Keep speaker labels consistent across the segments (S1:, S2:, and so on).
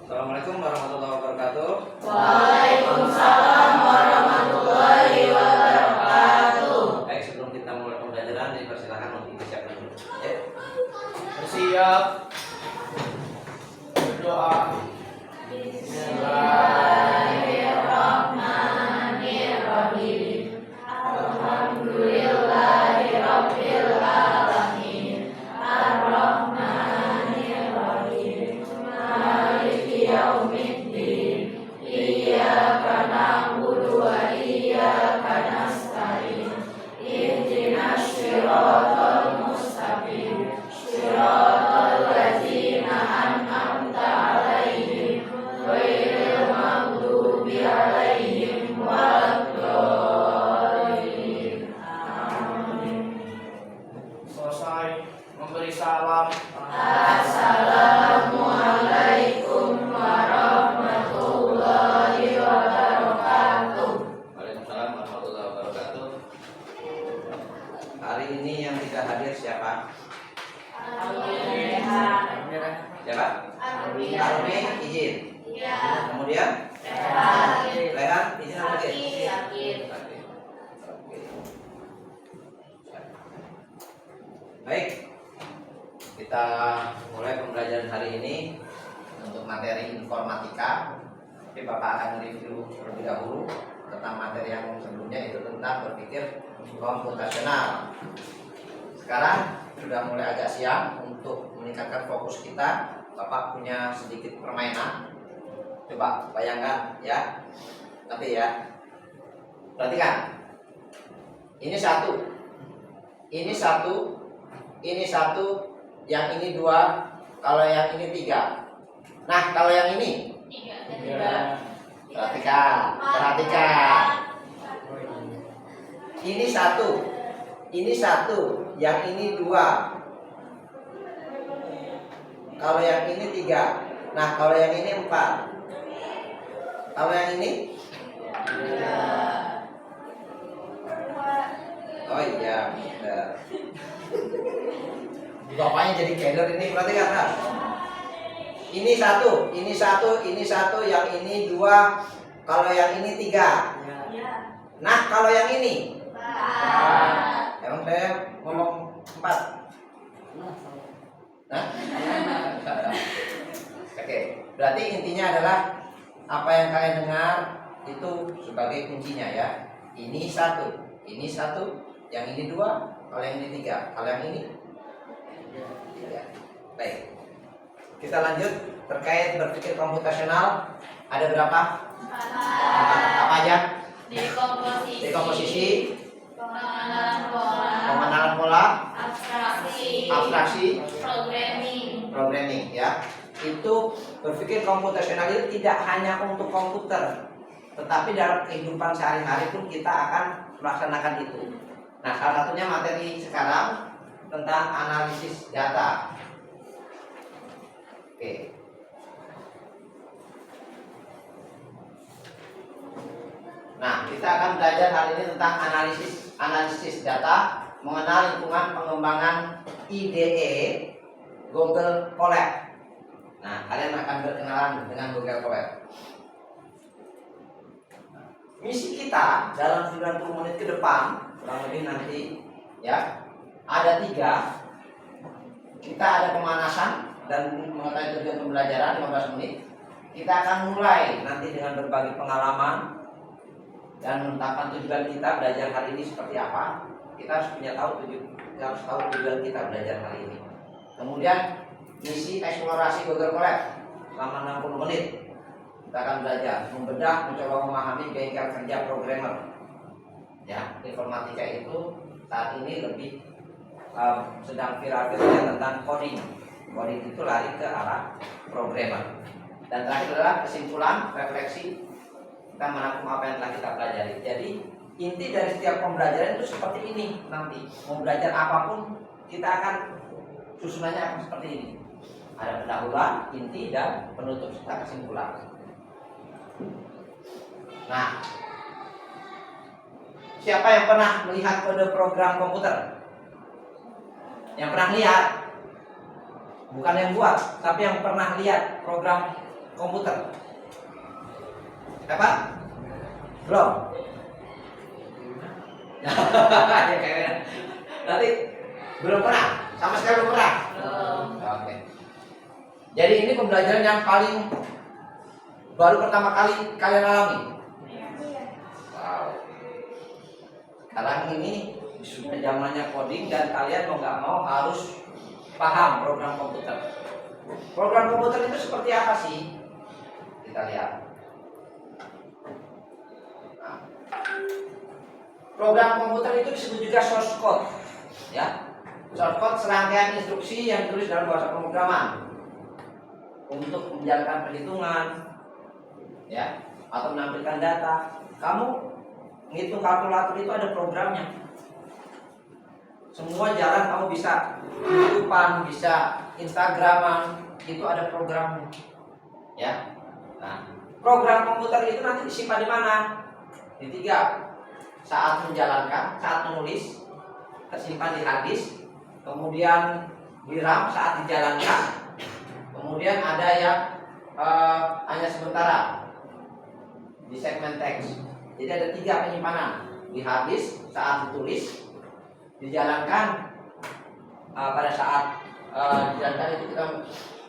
S1: Assalamualaikum warahmatullahi wabarakatuh.
S2: Waalaikumsalam warahmatullahi wabarakatuh.
S1: Baik, sebelum kita mulai pembelajaran, dipersilakan untuk disiapkan dulu. Ya.
S3: Bersiap. Berdoa.
S2: Bismillahirrahmanirrahim. Alhamdulillahirabbil alamin. Arrahmanirrahim. Maliki yaumiddin. Iyyaka na'budu wa iyyaka nasta'in. Ihdinas shiratal mustaqim. Shiratal ladzina an'amta 'alaihim ghairil maghdubi 'alaihim waladdallin. Amin.
S3: Selesai memberi salam.
S2: Assalamualaikum warahmatullahi wabarakatuh.
S1: Waalaikumsalam warahmatullahi wabarakatuh. Hari ini yang tidak hadir siapa? Siapa? Armi izin. Kemudian Rehan izin apa lagi? Oke. Baik, kita mulai pembelajaran hari ini untuk materi informatika. Tapi Bapak akan review terlebih dahulu tentang materi yang sebelumnya, itu tentang berpikir komputasional. Sekarang sudah mulai agak siang. Untuk meningkatkan fokus kita, Bapak punya sedikit permainan. Coba bayangkan ya, nanti ya. Perhatikan. Ini satu, ini satu, ini satu, yang ini dua, kalau yang ini tiga. Nah, kalau yang ini, perhatikan, perhatikan. Ini satu, yang ini dua. Kalau yang ini tiga. Nah, kalau yang ini empat. Kalau yang ini? Oh iya, benar. Bapaknya jadi keder ini, perhatikan kan? Ini satu, ini satu, ini satu, yang ini dua. Kalau yang ini tiga. Nah, kalau yang ini? Emang saya ngomong empat. Nah? Oke, berarti intinya adalah apa yang kalian dengar itu sebagai kuncinya ya. Ini satu, yang ini dua, kalau yang ini tiga, kalau yang ini tiga. Baik, kita lanjut terkait berpikir komputasional. Ada berapa? Apa aja? Dekomposisi, pengenalan pola, abstraksi, programming ya. Itu berpikir komputasional itu tidak hanya untuk komputer, tetapi dalam kehidupan sehari-hari pun kita akan melaksanakan itu. Nah, salah satunya materi sekarang tentang analisis data. Oke. Nah, kita akan belajar hari ini tentang analisis data, mengenal lingkungan pengembangan IDE Google Colab. Nah, kalian akan berkenalan dengan Google Colab. Misi kita dalam 90 menit ke depan, kurang lebih nanti ya, ada 3. Kita ada pemanasan dan mengetahui tujuan pembelajaran 15 menit. Kita akan mulai nanti dengan berbagi pengalaman dan menetapkan tujuan kita belajar hari ini seperti apa. Kita harus tahu tujuan kita belajar hari ini. Kemudian misi eksplorasi Google Colab selama 60 menit. Kita akan belajar membedah, mencoba memahami bengkel kerja programmer. Ya, informatika itu saat ini lebih sedang viral-viralnya tentang coding. Coding itu lari ke arah programmer. Dan terakhir adalah kesimpulan, refleksi, kita merangkum apa yang telah kita pelajari. Jadi inti dari setiap pembelajaran itu seperti ini nanti. Mau belajar apapun, kita akan susunannya akan seperti ini. Ada pendahuluan, inti, dan penutup serta kesimpulan. Nah, siapa yang pernah melihat kode program komputer? Yang pernah lihat? Bukan yang buat, tapi yang pernah lihat program komputer? Apa? Belum? Ya, kayaknya. Nanti belum pernah, sama sekali belum pernah. Oke. Jadi ini pembelajaran yang paling baru pertama kali kalian alami. Wow. Sekarang ini sudah zamannya coding dan kalian mau nggak mau harus paham program komputer. Program komputer itu seperti apa sih? Kita lihat. Nah, program komputer itu disebut juga source code, ya. Source code serangkaian instruksi yang ditulis dalam bahasa pemrograman untuk menjalankan perhitungan, ya, atau menampilkan data. Kamu ngitung kalkulator itu ada programnya. Semua jalan kamu bisa YouTubean, bisa Instagraman, itu ada programnya, ya. Nah, program komputer itu nanti disimpan di mana? Di tiga. Saat menjalankan, saat menulis, tersimpan di hard disk, kemudian di RAM saat dijalankan, kemudian ada yang hanya sementara di segmen teks. Jadi ada tiga penyimpanan, di hard disk saat ditulis, dijalankan pada saat dijalankan itu kita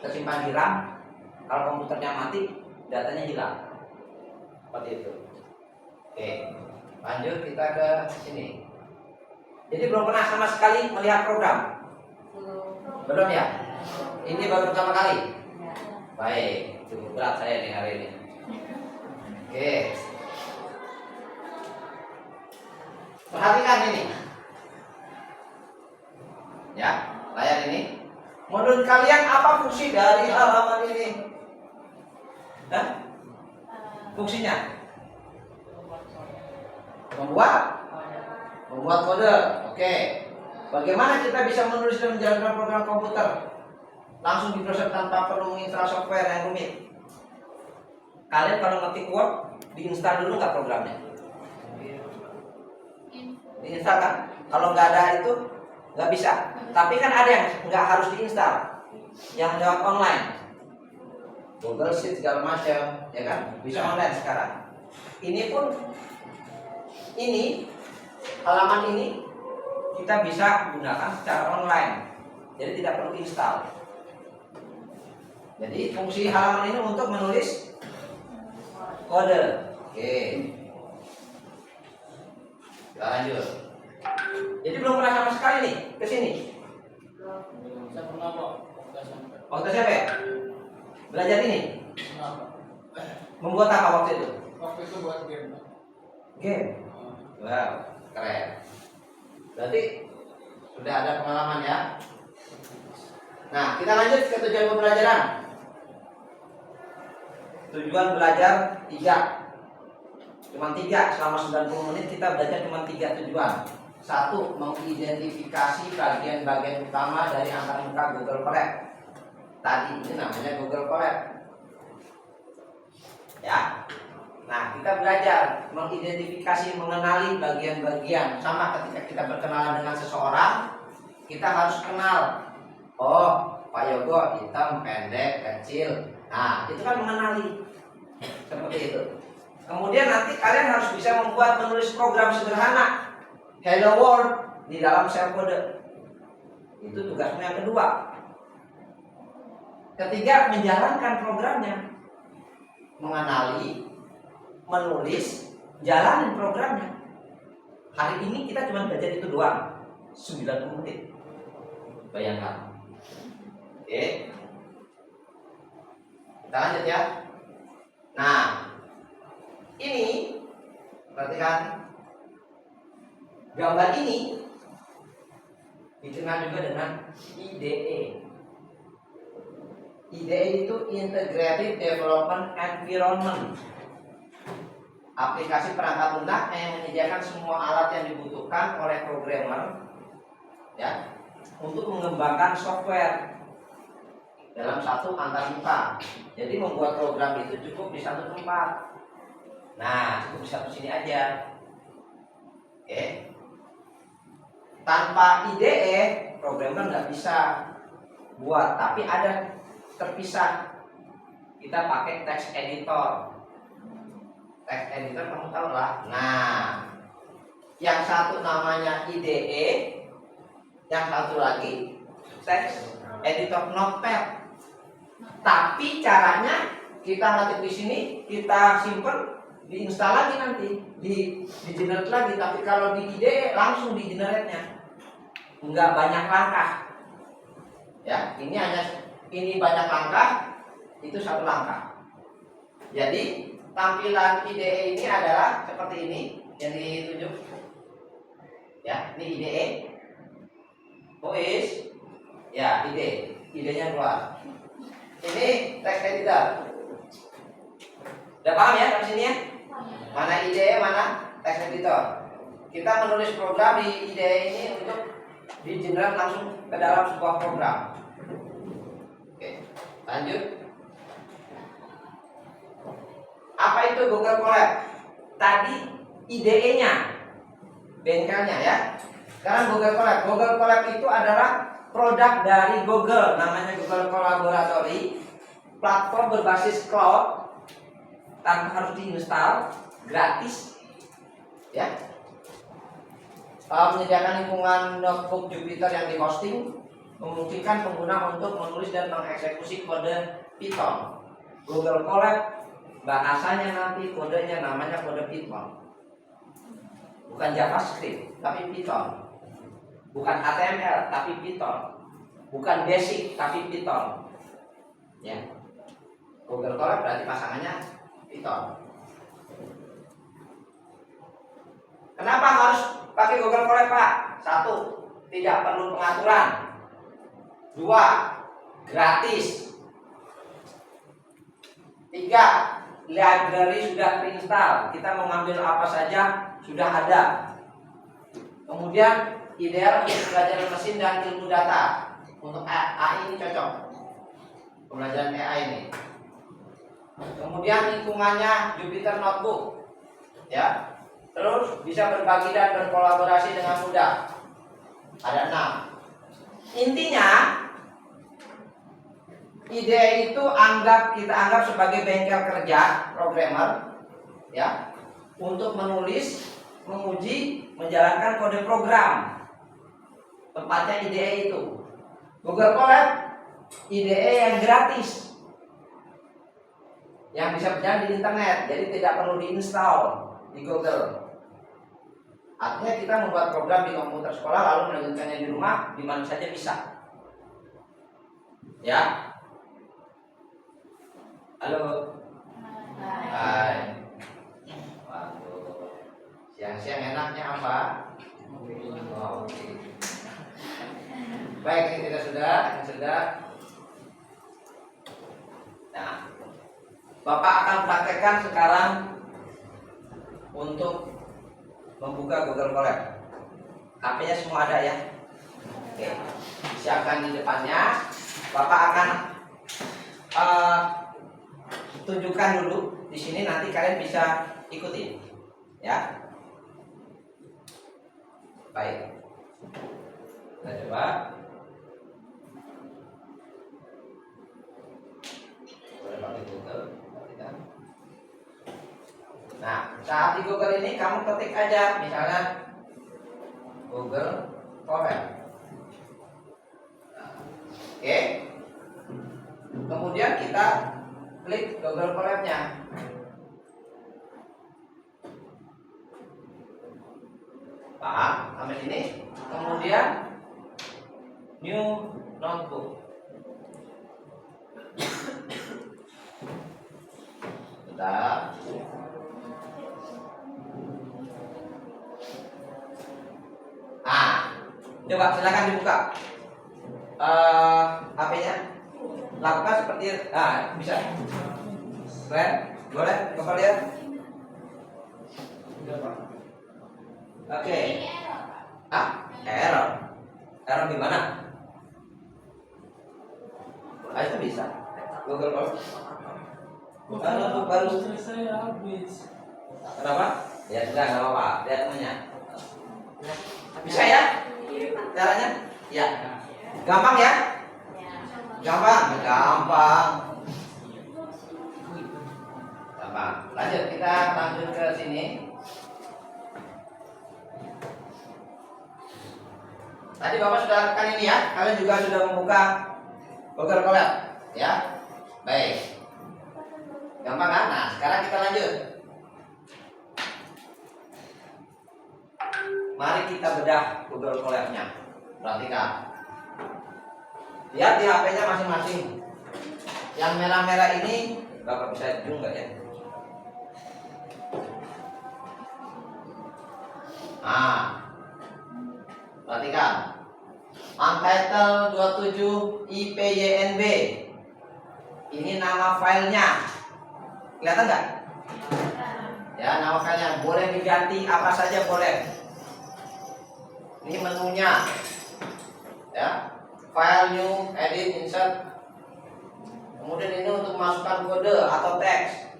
S1: tersimpan di RAM. Kalau komputernya mati, datanya hilang. Seperti itu. Oke, lanjut kita ke sini. Jadi belum pernah sama sekali melihat program? Belum ya? Ini baru pertama kali? Baik, cukup berat saya nih hari ini. Oke. Perhatikan ini. Ya, layar ini. Menurut kalian apa fungsi dari halaman ini? Hah? Fungsinya? Membuat kode. Oke. Bagaimana kita bisa menulis dan menjalankan program komputer langsung di browser tanpa perlu menginstal software yang rumit? Kalian kalau ngetik Word, diinstal dulu nggak programnya? Diinstal kan? Kalau nggak ada itu nggak bisa. Tapi kan ada yang nggak harus diinstal, yang lewat online, Google Sheet segala macam, ya kan? Bisa online sekarang. Ini pun, ini halaman ini kita bisa gunakan secara online, jadi tidak perlu install. Jadi fungsi halaman ini untuk menulis kode. Oke, kita lanjut. Jadi belum pernah sama sekali nih ke sini.
S3: Saya pernah kok.
S1: Waktu SMP belajar ini. Membuat apa waktu itu?
S3: Waktu itu buat game.
S1: Game. Wow, keren. Berarti sudah ada pengalaman ya. Nah, kita lanjut ke tujuan pembelajaran. Tujuan belajar 3. Cuma 3 selama 90 menit kita belajar cuma 3 tujuan. 1. Mengidentifikasi bagian-bagian utama dari antar muka Google Colab. Tadi ini namanya Google Colab. Ya. Nah, kita belajar mengidentifikasi, mengenali bagian-bagian. Sama ketika kita berkenalan dengan seseorang, kita harus kenal. Oh, Pak Yogo hitam, pendek, kecil. Nah, itu kan mengenali. Seperti itu. Kemudian nanti kalian harus bisa membuat menulis program sederhana Hello World di dalam shell code. Itu tugasmu yang kedua. Ketiga, menjalankan programnya. Mengenali, menulis, jalanin programnya. Hari ini kita cuma belajar itu doang, 90 menit. Bayangkan. Oke. Kita lanjut ya. Nah, ini perhatikan gambar ini dikenal juga dengan IDE. IDE itu Integrated Development Environment. Aplikasi perangkat lunak yang menyediakan semua alat yang dibutuhkan oleh programmer, ya, untuk mengembangkan software dalam satu antarmuka. Jadi membuat program itu cukup di satu tempat. Nah, cukup di satu sini aja. Oke. Tanpa IDE, programmer nggak bisa buat, tapi ada terpisah kita pakai text editor. Text editor kamu tahu lah. Nah, yang satu namanya IDE, yang satu lagi text editor Notepad. Tapi caranya kita ngetik di sini, kita simpen, diinstal lagi nanti, di generate lagi. Tapi kalau di IDE langsung di generate-nya, nggak banyak langkah. Ya, ini banyak langkah, itu satu langkah. Jadi tampilan IDE ini adalah seperti ini yang ditunjuk. Ya, ini IDE. OS, ya IDE, IDE-nya keluar. Ini text editor. Udah paham ya di sini ya? Mana IDE, mana text editor. Kita menulis program di IDE ini untuk di-generate langsung ke dalam sebuah program. Oke, lanjut. Apa itu Google Colab? Tadi IDE-nya, bengkelnya ya. Sekarang Google Colab. Google Colab itu adalah produk dari Google, namanya Google Collaboratory, platform berbasis cloud, tanpa harus diinstal, gratis, ya. Menyediakan lingkungan notebook Jupyter yang di-hosting, memungkinkan pengguna untuk menulis dan mengeksekusi kode Python. Google Colab, bahasanya nanti kodenya namanya kode Python, bukan JavaScript, tapi Python. Bukan HTML tapi Python. Bukan basic tapi Python. Ya. Google Colab berarti pasangannya Python. Kenapa harus pakai Google Colab, Pak? 1, tidak perlu pengaturan. 2, gratis. 3, library sudah terinstall. Kita mau ngambil apa saja sudah ada. Kemudian ideal untuk pembelajaran mesin dan ilmu data. Untuk AI ini cocok, pembelajaran AI ini. Kemudian lingkungannya Jupyter Notebook, ya. Terus bisa berbagi dan berkolaborasi dengan mudah. Ada 6. Intinya ide itu kita anggap sebagai bengkel kerja programmer, ya, untuk menulis, menguji, menjalankan kode program. Tempatnya IDE itu. Google Colab, IDE yang gratis, yang bisa berjalan di internet, jadi tidak perlu diinstal di Google. Artinya kita membuat program di komputer sekolah lalu melanjutkannya di rumah, di mana saja bisa. Ya. Halo. Hai. Waduh. Siang-siang enaknya apa? Oh, okay. Baik, ini sudah. Nah, Bapak akan praktekkan sekarang untuk membuka Google Colab. HP-nya semua ada ya. Oke, siapkan di depannya. Bapak akan tunjukkan dulu di sini, nanti kalian bisa ikuti, ya. Baik, kita coba. Boleh pakai Google. Nah, saat di Google ini kamu ketik aja, misalnya Google Colab. Oke. Kemudian kita klik Google Colab-nya. Paham sampai sini? Kemudian new notebook. Bentar. Coba silakan dibuka HP-nya. Lakukan seperti bisa. Keren? Boleh? Coba lihat. Oke. Error. Error di mana? Itu bisa. Google Colab. Baru
S3: selesai habis.
S1: Kenapa? Ya sudah, nggak apa-apa. Lihat temannya. Bisa ya? Caranya? Ya. Gampang ya? Gampang. kita lanjut ke sini. Tadi Bapak sudah lakukan ini ya. Kalian juga sudah membuka Google Colab ya. Baik. Gampang kan? Nah, sekarang kita lanjut. Mari kita bedah Google Colab-nya. Perhatikan. Lihat di HP-nya masing-masing. Yang merah-merah ini Bapak bisa zoom nggak ya? Nah, perhatikan. Untitled 27 IPYNB. Ini nama filenya. Kelihatan nggak? Ya, nama filenya. Boleh diganti apa saja boleh. Ini menunya. Ya. File new, edit, insert. Kemudian ini untuk masukkan kode atau teks.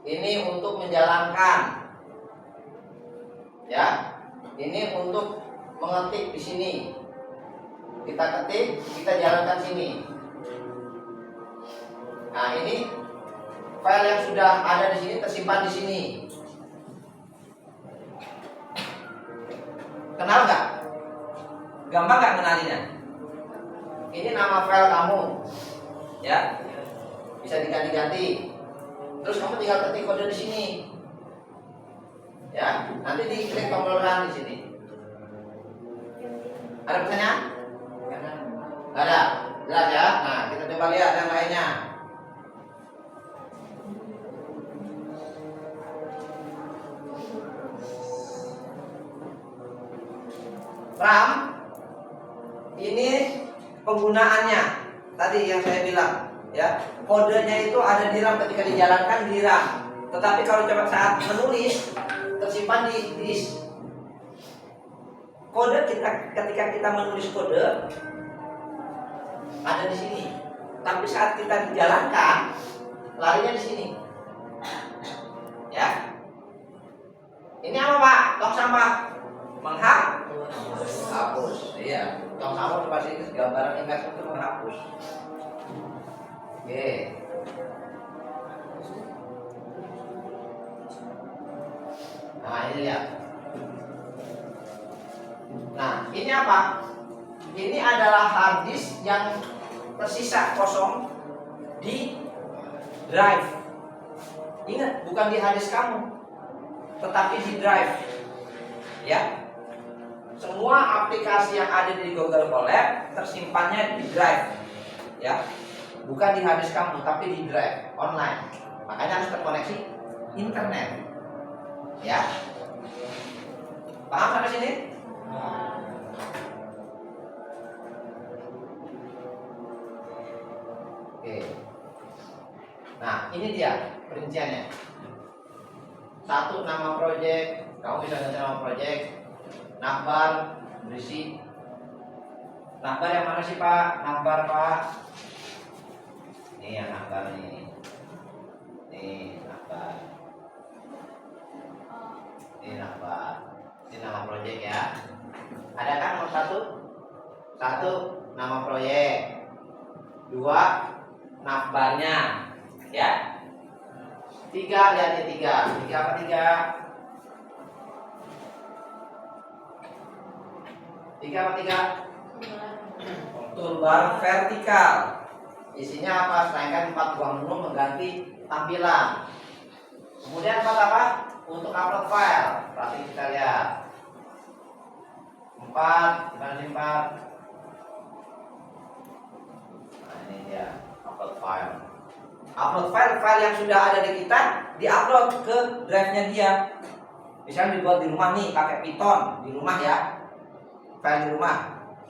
S1: Ini untuk menjalankan. Ya. Ini untuk mengetik di sini. Kita ketik, kita jalankan sini. Nah, ini file yang sudah ada di sini tersimpan di sini. Kenal nggak? Gampang nggak kenalinya? Ini nama file kamu, ya. Bisa diganti-ganti. Terus kamu tinggal ketik kode di sini. Ya, nanti diklik tombol run di sini. Ada pertanyaan? Nggak ada. Jelas ya? Nah, kita coba lihat yang lainnya. RAM ini penggunaannya tadi yang saya bilang ya, kodenya itu ada di RAM ketika dijalankan di RAM, tetapi kalau coba saat menulis tersimpan di disk. Kode ketika kita menulis kode ada di sini, tapi saat kita dijalankan larinya di sini ya. Ini apa Pak? Tong sampah menghapus. Iya, tong sampah bahasa Inggris gambaran Inggris itu menghapus. Oke. Nah, ini lihat. Nah, ini apa? Ini adalah hard disk yang tersisa kosong di drive. Ingat, bukan di hard disk kamu, tetapi di drive. Ya. Semua aplikasi yang ada di Google Colab tersimpannya di drive. Ya. Bukan di hard disk kamu, tapi di drive online. Makanya harus terkoneksi internet. Ya. Paham sampai sini? Oke. Nah, ini dia perinciannya. Satu, nama project. Kamu bisa ganti nama project. Navbar berisi. Navbar yang mana sih Pak? Navbar Pak. Ini yang navbar ini. Ini navbar. Ini navbar. Ini nama project ya. Ada kan nomor satu? Satu, nama proyek. Dua, navbarnya. Ya. Tiga, lihat nih tiga. Tiga apa tiga? Tiga apa tiga? Toolbar vertikal. Isinya apa? Selainkan 4 buah menu mengganti tampilan. Kemudian 4 apa? Untuk upload file. Berarti kita lihat 4, dimana sih 4? Nah, ini dia upload file. Upload file yang sudah ada di kita diupload ke drive-nya dia. Misalnya dibuat di rumah nih pakai Python di rumah ya. File di rumah.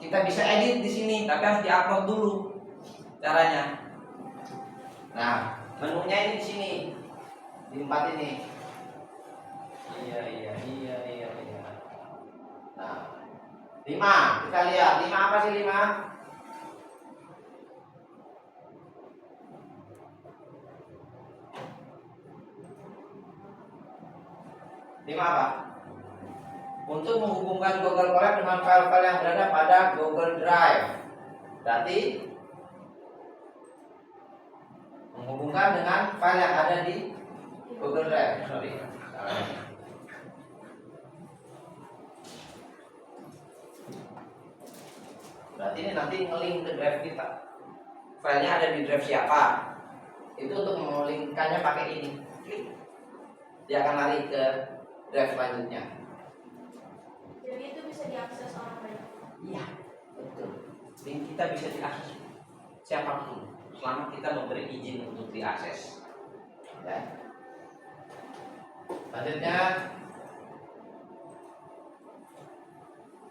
S1: Kita bisa edit di sini, tapi harus diupload dulu caranya. Nah, menunya ini di sini. Di 4 ini. Iya. Nah, 5, kita lihat 5 apa sih 5? Lima apa? Untuk menghubungkan Google Colab dengan file-file yang berada pada Google Drive. Berarti menghubungkan dengan file yang ada di Google Drive, sorry. Berarti ini nanti nge-link ke drive kita. Filenya ada di drive siapa? Itu untuk melinkkannya pakai ini. Klik. Dia akan lari ke drive selanjutnya.
S2: Jadi itu bisa diakses orang banyak.
S1: Iya, betul. Link kita bisa diakses siapapun selama kita memberi izin untuk diakses. Ya. Selanjutnya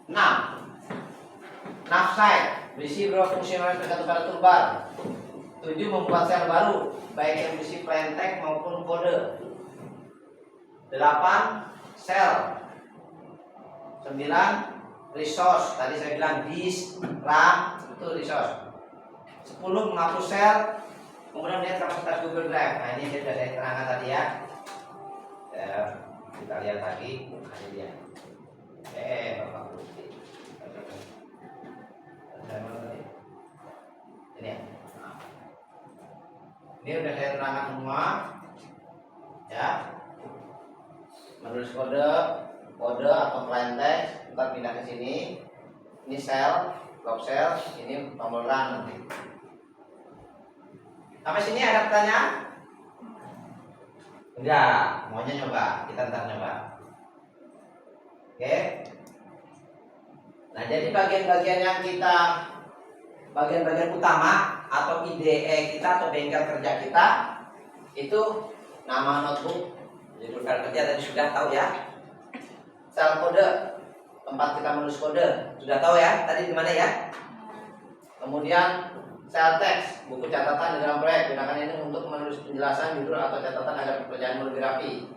S1: 6. Nafsite berisi beberapa fungsional tergantung pada toolbar. 7. Membuat sel baru baik yang berisi plain text maupun kode. 8. Sel. 9. Resource, tadi saya bilang disk, RAM, itu resource. 10. Menghapus sel. Kemudian lihat kapasitas Google Drive. Nah ini sudah saya terangkan tadi ya. Kita lihat lagi. Ini dia. Bapak Putih. Ini ya. Ini udah saya terangkan semua. Ya. Menulis kode atau plain text, kita pindah ke sini. Ini sel, block sel, ini tombol run nanti. Sampai sini ada pertanyaan? Enggak, maunya nyoba, kita ntar nyoba. Oke. Nah, jadi bagian-bagian utama atau IDE kita atau bengkel kerja kita itu nama notebook, judul file kerja tadi sudah tahu ya. Sel kode, tempat kita menulis kode, sudah tahu ya tadi di mana ya. Kemudian sel teks, buku catatan di dalam proyek, gunakan ini untuk menulis penjelasan judul atau catatan agar pekerjaan lebih rapi.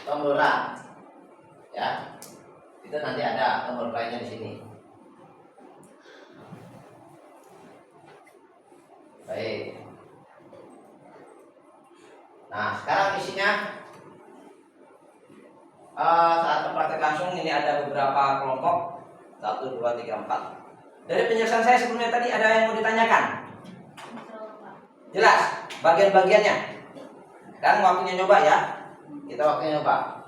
S1: Tombol run, ya, itu nanti ada tombol play-nya di sini. Baik. Nah, sekarang isinya saat praktek langsung ini ada beberapa kelompok 1, 2, 3, 4. Dari penjelasan saya sebelumnya tadi ada yang mau ditanyakan? Jelas bagian-bagiannya. Dan waktunya nyoba ya. Kita waktunya nyoba.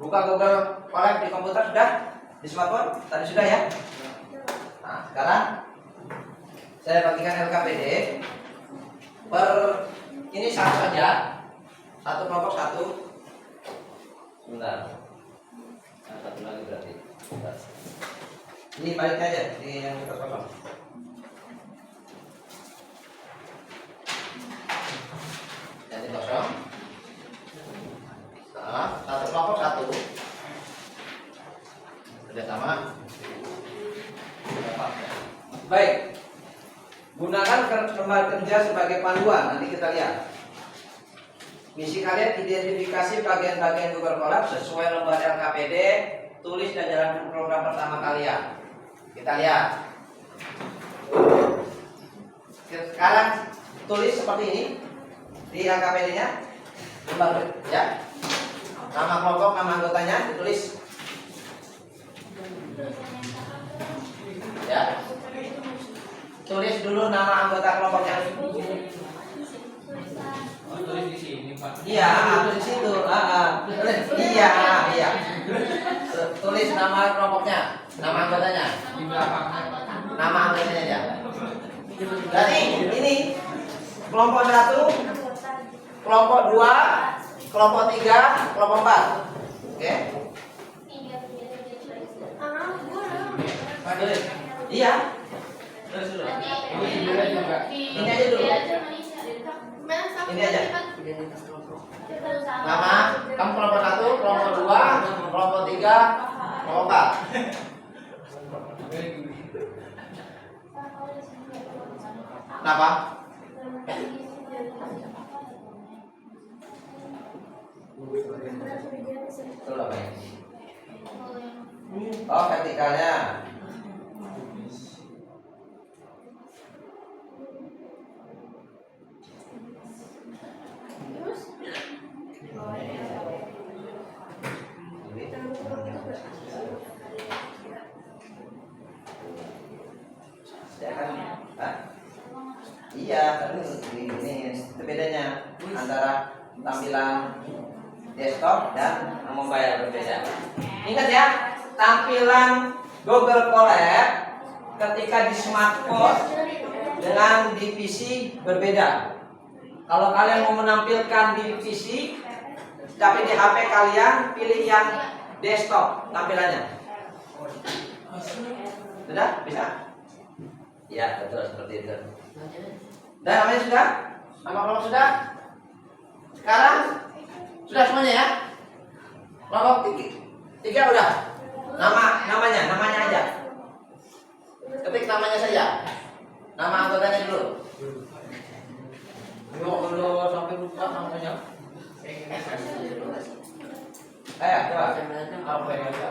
S1: Buka Google Colab di komputer sudah? Di smartphone? Tadi sudah ya? Nah, sekarang saya bagikan LKPD per ini satu saja. Satu kelompok satu. Sebentar. Nah, satu lagi berarti. Sebentar. Ini balik aja, ini yang kita kosong. Jadi kosong. Nah, satu kelompok satu. Kerjasama. Baik. Gunakan lembar kerja sebagai panduan. Nanti kita lihat. Misi kalian identifikasi bagian-bagian Google Colab sesuai lembar LKPD, tulis dan jalankan program pertama kalian. Kita lihat. Sekarang tulis seperti ini di LKPD-nya, lembar ya. Nama kelompok, nama anggotanya ditulis. Ya. Tulis dulu nama anggota kelompoknya.
S3: Tulis di sini, Pak.
S1: Iya, tulis di situ. Iya. Tulis nama kelompoknya, nama anggotanya.
S3: Di belakang.
S1: Nama anggotanya aja. Berarti ini kelompok 1, kelompok 2, kelompok 3, kelompok 4. Oke? Tulis. Iya. Tulis dulu. Ini aja dulu. Ini aja. Nama kamu kelompok 1, kelompok 2, kelompok 3, kelompok 4. Kenapa? Betul apa ya? Oh, vertikalnya. Iya, tapi ini itu bedanya antara tampilan desktop dan mobile berbeda. Ingat ya, tampilan Google Colab ketika di smartphone dengan di PC berbeda. Kalau kalian mau menampilkan di PC, tapi di HP kalian pilih yang desktop tampilannya. Sudah? Bisa? Ya, betul seperti itu. Dan namanya sudah? Nama kelompok sudah? Sekarang sudah semuanya ya? Kelompok tiga udah? Namanya aja. Ketik namanya saja. Nama anggotanya dulu. Dulu sampai lupa namanya. Ayo, coba. Apa yang ada?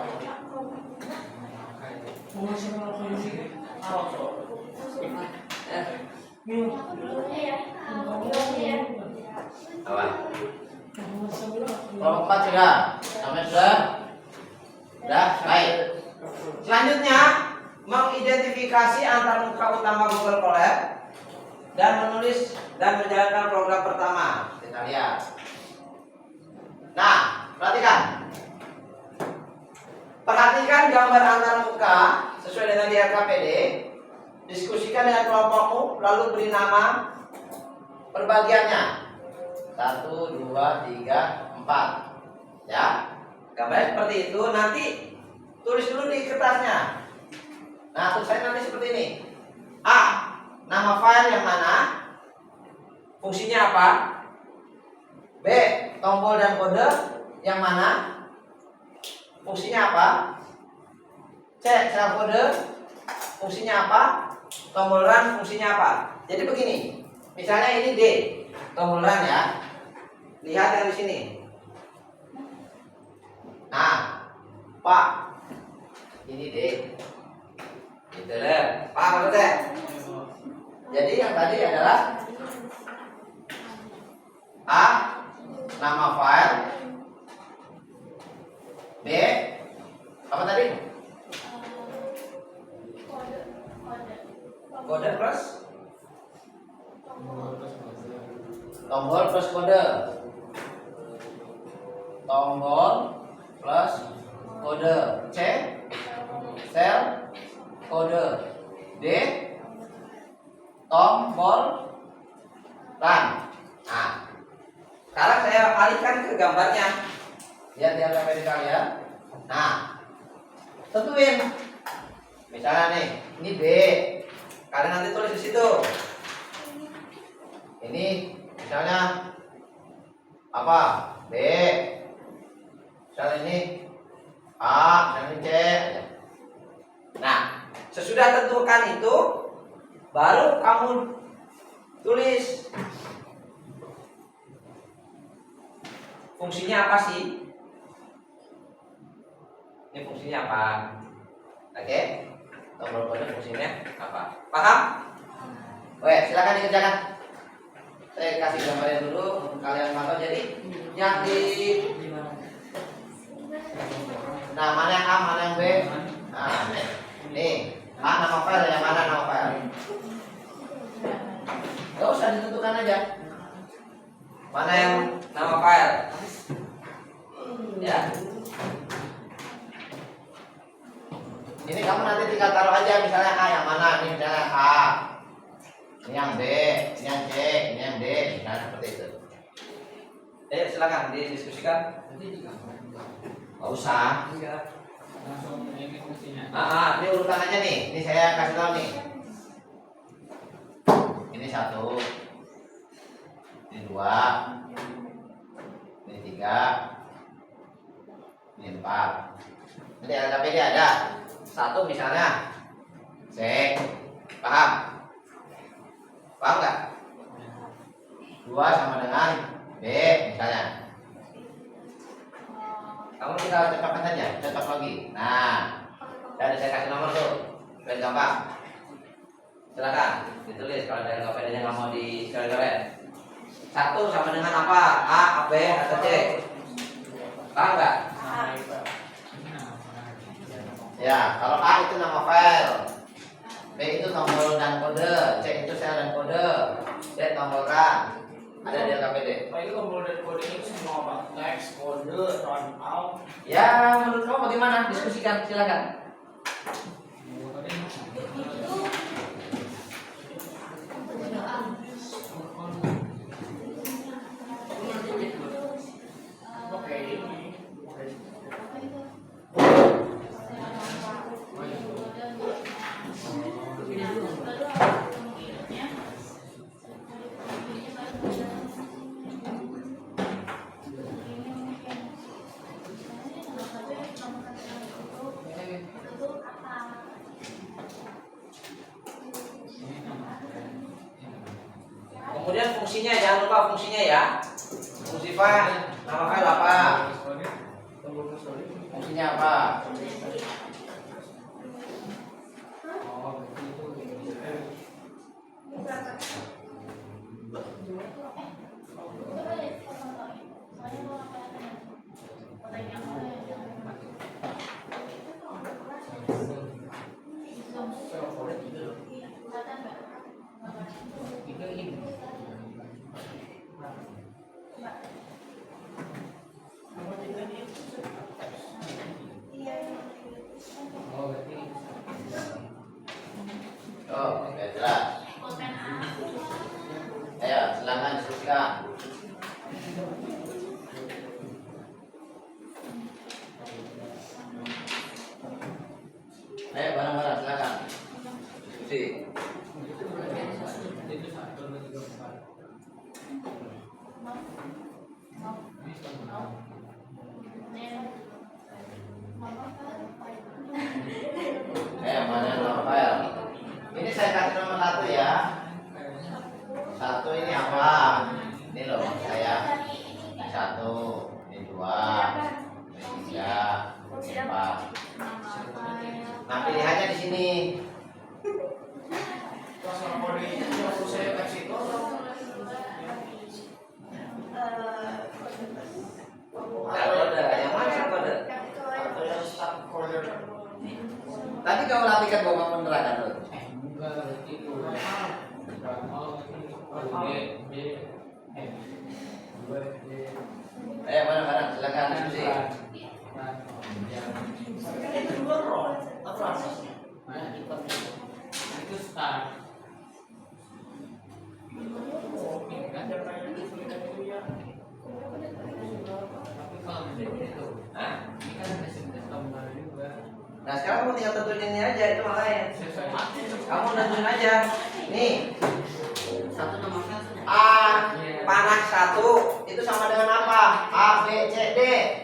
S1: Apa? Kelompok 4 sudah? Namanya sudah? Sudah? Baik. Selanjutnya, mengidentifikasi antar muka utama Google Colab dan menulis dan menjalankan program pertama. Kita lihat. Nah, perhatikan. Perhatikan gambar antar muka sesuai dengan di RKPD. Diskusikan dengan kelompokmu, lalu beri nama perbagiannya. 1, 2, 3, 4. Ya, gambarnya seperti itu. Nanti tulis dulu di kertasnya. Nah, tulisannya nanti seperti ini. A, nama file yang mana? Fungsinya apa? B, tombol dan kode yang mana? Fungsinya apa? C, sel kode fungsinya apa? Tombol run fungsinya apa? Jadi begini. Misalnya ini D, tombol run ya. Lihat yang di sini. Nah, Pak, ini D. Gitu deh. Pak, maksudnya? Jadi yang tadi adalah A, nama file. B, apa tadi? Kode plus tombol plus kode. Tombol plus kode. C, sel kode. D, tombol run. Nah, sekarang saya alihkan ke gambarnya. Lihat yang sampai di kalian. Nah, tentuin. Misalnya nih, ini B. Kalian nanti tulis di situ. Ini misalnya apa? B. Misalnya ini A, misalnya C. Nah, sesudah tentukan itu, baru kamu tulis fungsinya apa sih? Ini fungsinya apa? Oke? Tombol kode fungsinya apa? Paham? Oke, silakan dikerjakan. Saya kasih gambarnya dulu untuk kalian pantau. Jadi yang di mana yang A, mana yang B? Nah, nih A nama file, yang mana nama file? Gak usah ditentukan aja. Mana yang nama file? Ya. Ini kamu nanti tinggal taruh aja, misalnya A yang mana? Ini misalnya A, ini yang B, ini yang C, ini yang D, misalnya seperti itu. Silakan didiskusikan. Gak usah.
S3: Langsung ini fungsinya.
S1: Ini urutan aja nih. Ini saya kasih tahu nih. Ini 1, ini 2, ini 3, ini 4. Jadi LKPD ada. 1 misalnya C, paham? Paham nggak? 2 sama dengan B misalnya. Kamu tinggal cocokkan saja, cocok lagi. Nah, dan saya kasih nomor tuh, biar gampang. Silakan ditulis kalau dari LKPD-nya nggak mau di-coret. 1 sama dengan apa? A, B, atau C? Paham nggak? Ya, kalau A itu nama file, B itu tombol dan kode, C itu sel dan kode, D tombol run. Ada di LKPD.
S3: Pak itu tombol dan kode itu semua Pak. Next, kode, run out.
S1: Ya, menurut kamu bagaimana? Diskusikan, silakan. Kemudian fungsinya, jangan lupa fungsinya ya. Fungsi file, nama file apa? Fungsinya apa? Oh, oke, jelas. Ayo, silakan diskusikan. Ayo, bareng-bareng, silakan. Diskusi. Mana nama file? Ini saya kasih nomor 1 ya. 1 ini apa? Ini loh saya. 1, ini 2, ini 3, ini 4. Nah, pilihannya di sini.
S3: Saya kasih
S1: Kode, yang mana kode?
S3: atau yang start kode.
S1: Tadi kamu latihkan bawa menerangkan dulu.
S3: Enggak, itu
S1: Ayo, bareng-bareng, silakan diskusi.
S3: Itu start.
S1: Hah?
S3: Ini kan ada sintes tombol juga.
S1: Nah, sekarang kamu tinggal tentuin ini aja, itu malah ya. Kamu tentuin aja. Nih,
S3: Satu nomor
S1: A panah 1 itu sama dengan apa? A, B, C, D.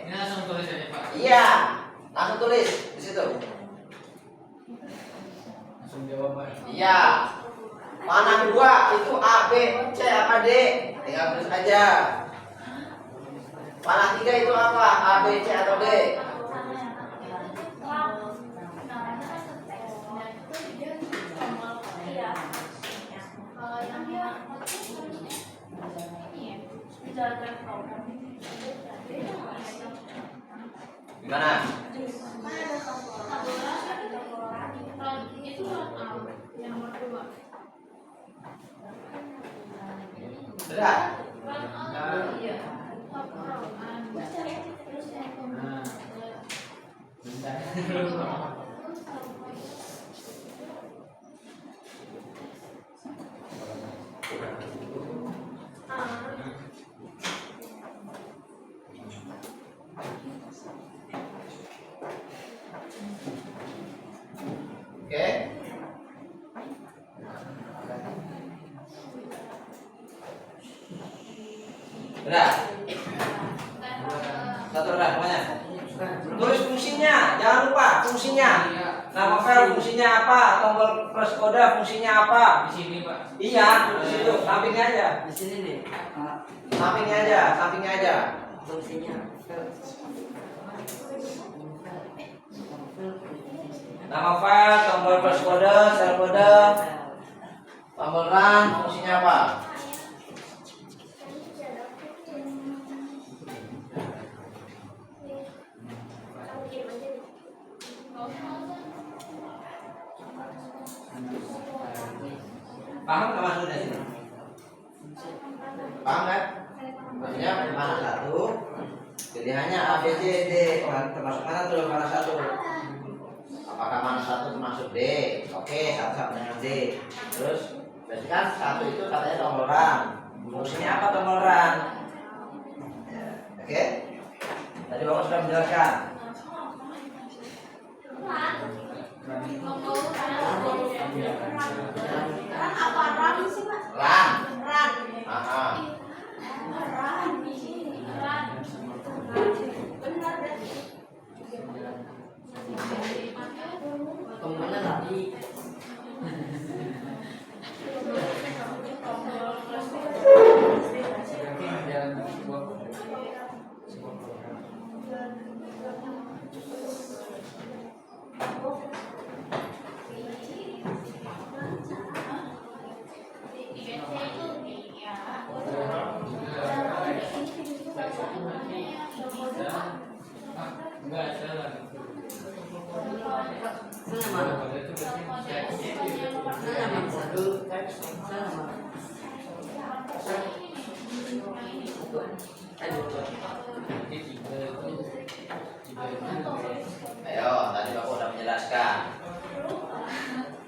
S3: Ini langsung tulis aja Pak.
S1: Iya, langsung tulis di situ.
S3: Langsung jawaban.
S1: Iya. Panah 2 itu A, B, C apa D? Tinggal tulis aja. Panah 3 itu apa? A, B, C atau D? Gimana?
S2: Itu yang nomor 2.
S1: Sudah?
S2: Iya.
S3: Nah, bentar.
S1: Oke. Sudah? Satu udah semuanya. Tulis fungsinya, jangan lupa fungsinya. Nama file fungsinya apa? Tombol plus kode fungsinya apa?
S3: Di sini Pak.
S1: Iya, di situ, sampingnya aja.
S4: Di sini nih.
S1: Sampingnya aja, sampingnya aja.
S4: Fungsinya.
S1: Nama file, tombol plus kode, sel kode, tombol run, fungsinya apa? Paham nggak maksudnya sini? Paham kan? Maksudnya mana satu? Pilihannya A, B, C, D. Termasuk mana tuh mana satu? Apakah mana satu termasuk D? Oke, satu sama dengan D. Terus berarti kan satu itu katanya tombol-ran. Fungsinya apa tombol-ran? Oke? Tadi Bapak sudah menjelaskan. Ran. Aha.
S4: Tombolnya tadi.
S3: Enggak, jalan.
S4: Sana mana? Sana mana? Sana mana?
S1: Ayo, tadi Bapak sudah menjelaskan.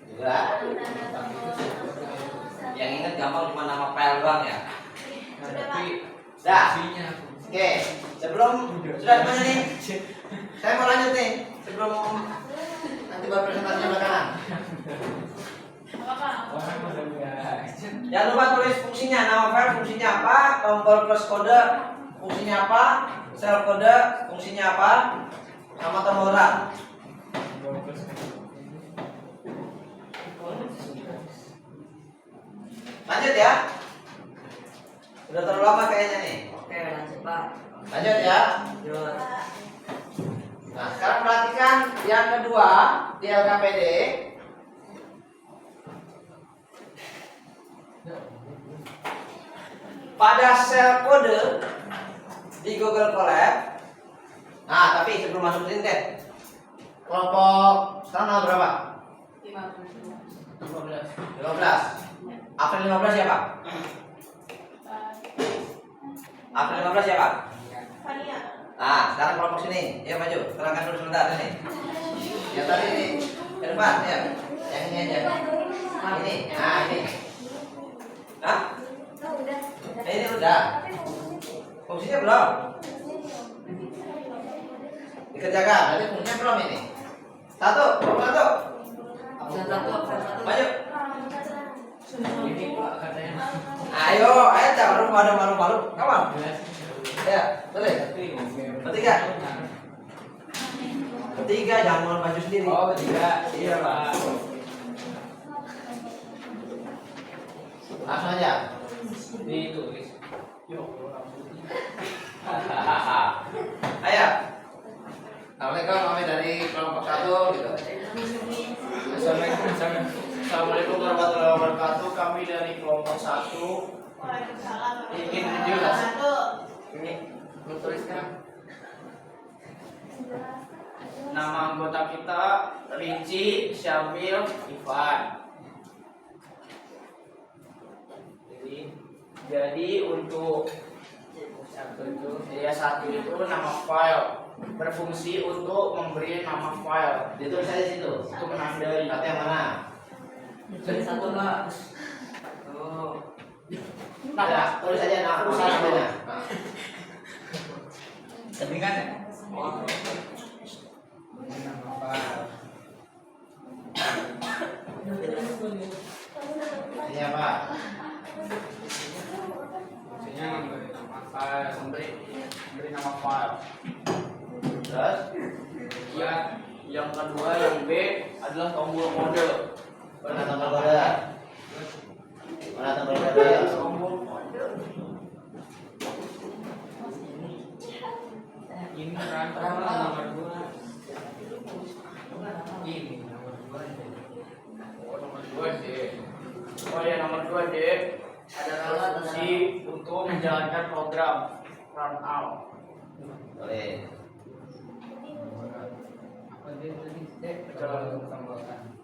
S1: Juga. Yang ingat gampang cuma nama file doang ya. Dah. Oke, sebelum sudah gimana nih? Saya mau lanjut nih. Sebelum nanti baru presentasinya belakangan. Jangan lupa tulis fungsinya, nama file fungsinya apa, tombol plus kode fungsinya apa, sel kode fungsinya apa, sama tombol ran. Lanjut ya. Sudah terlalu lama kayaknya nih.
S4: Oke, lanjut Pak.
S1: Lanjut ya.
S4: Lanjut.
S1: Nah, sekarang perhatikan yang kedua di LKPD. Pada sel kode di Google Colab. Nah, tapi sebelum masuk ke Linted, kelompok sekarang nomor berapa? 15. April 15 siapa? April 15 siapa? Nah, sekarang kelompok sini. Ya maju, terangkan dulu sebentar ini. Yang tadi ini, ke depan ya. Yang ini aja. Ini, nah ini. Hah? Ini udah. Fungsinya belum. Dikerjakan. Berarti fungsinya belum ini. Satu.
S4: Absen satu.
S1: Maju.
S3: Ini Pak katanya.
S1: Ayo, jangan malu-malu. Kawan. Ya, boleh. Ketiga, jangan mau maju sendiri.
S3: Oh, ketiga. Iya, Pak.
S1: Langsung aja.
S3: Ditulis. Yuk.
S1: Ayo. Assalamualaikum, kami dari kelompok 1 gitu.
S3: Assalamualaikum warahmatullahi wabarakatuh. Kami dari kelompok 1 ingin menjelas. Ini tuliskan. Nama anggota kita Rinci, Syamil, Ivan. Jadi untuk satu itu nama file berfungsi untuk memberi nama file.
S1: Ditulis aja situ.
S3: Itu menandai.
S1: Kata yang mana?
S4: Jadi satu Pak.
S1: Oh. Nah, tulis aja nama namanya. Nah.
S3: Kelingan ya? Nama file.
S1: Ini apa?
S3: Fungsinya memberi nama file, memberi nama file.
S1: Terus?
S3: Ya, yang kedua yang B adalah tombol kode.
S1: Mana tombol kode? Mana tombol kode?
S3: Tombol kode. Ini kan nomor 2. Ini nomor 2. Oh, nomor 2 D. Oh ya, nomor 2 D adalah fungsi untuk menjalankan program run out.
S1: Boleh.
S3: Apa dia tadi? Jalan tambahkan.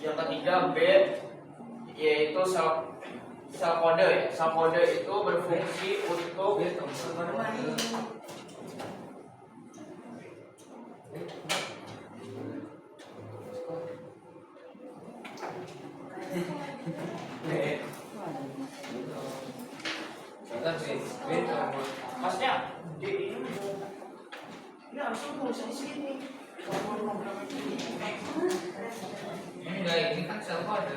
S3: Yang ketiga B, yaitu sel kode ya. Sel kode itu berfungsi untuk Masnya ini harusnya tulisan di sini.
S4: Ini kan sel kode.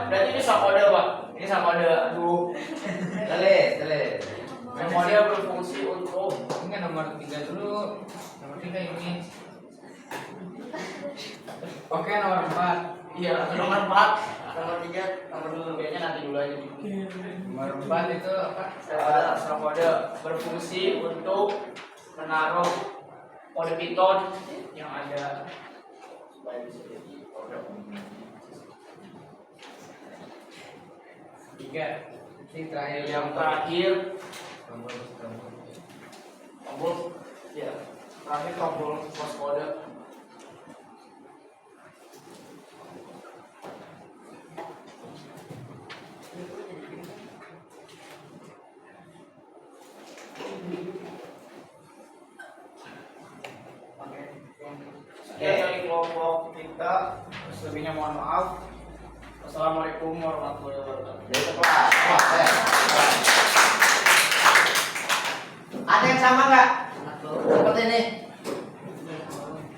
S3: Berarti ini sel kode, Pak. Ini sel kode. Aduh.
S1: Telis.
S3: Sel kode berfungsi untuk
S4: Ini kan nomor 3 dulu. Nomor 3 ini. Oke, nomor 4.
S3: iya nomor 4. Nomor 3, nomor 2 kayaknya nanti dulu aja.
S4: Nomor 4 itu apa?
S3: Sel kode berfungsi untuk menaruh kode Python yang ada supaya bisa jadi program.
S4: 3. Ini terakhir
S3: Yang terakhir
S4: tombol.
S3: tombol ya terakhir tombol source kode. Sekian dari kelompok kita. Selebihnya mohon maaf. Wassalamualaikum warahmatullahi wabarakatuh.
S1: Jadi kelas. Ada yang sama nggak? Seperti ini.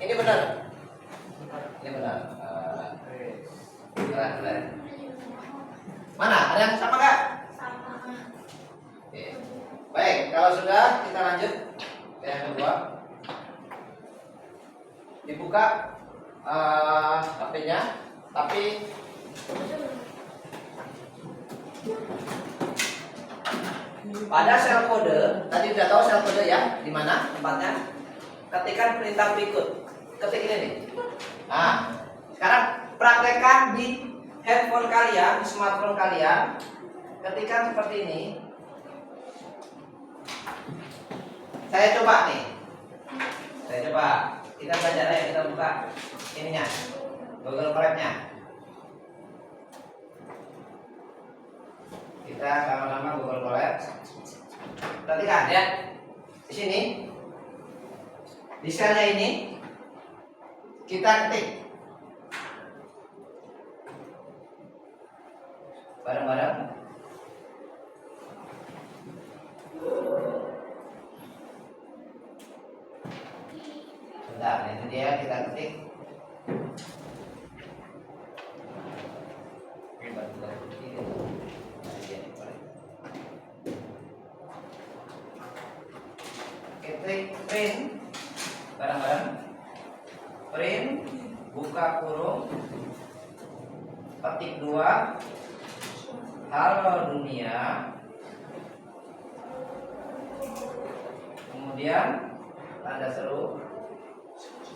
S1: Ini benar. Ini benar. Benar. Mana? Ada yang sama nggak? Oke. Baik, kalau sudah kita lanjut ke yang kedua. Dibuka HP-nya, tapi pada sel kode, tadi udah tahu sel kode ya, di mana tempatnya? Ketikkan perintah berikut. Ketik ini nih. Nah, sekarang praktekkan di handphone kalian, di smartphone kalian. Ketikkan seperti ini. Saya coba nih. Saya coba. Kita belajar ya, kita buka ininya, Google Drive-nya. Kita sama-sama Google Drive. Perhatikan ya, di sini, di selnya ini, kita ketik bareng-bareng. Bentar, itu dia kita ketik. Ketik print bareng-bareng. Print, buka kurung, petik 2, halo dunia. Kemudian tanda seru.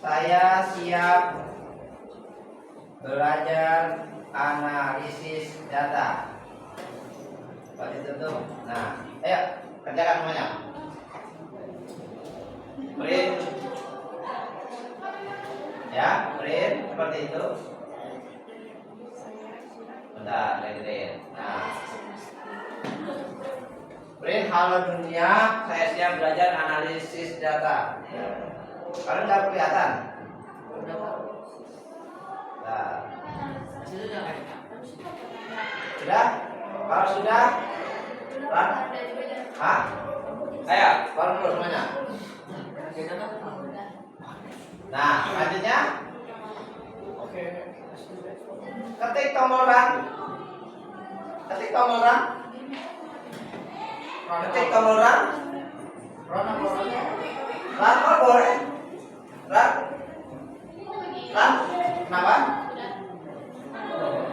S1: Saya siap belajar analisis data. Bagi tutup. Nah, ayo kerjakan semuanya. Print. Ya, print seperti itu. Bentar, lihat. Nah, print halo dunia. Saya siap belajar analisis data. Kalian nggak kelihatan? Nah. Sudah? Kalau sudah, run. Hah? Ayo, run dulu semuanya. Nah, selanjutnya ketik tombol run. Ketik tombol run. Ketik tombol run. Run boleh. Run. Kenapa?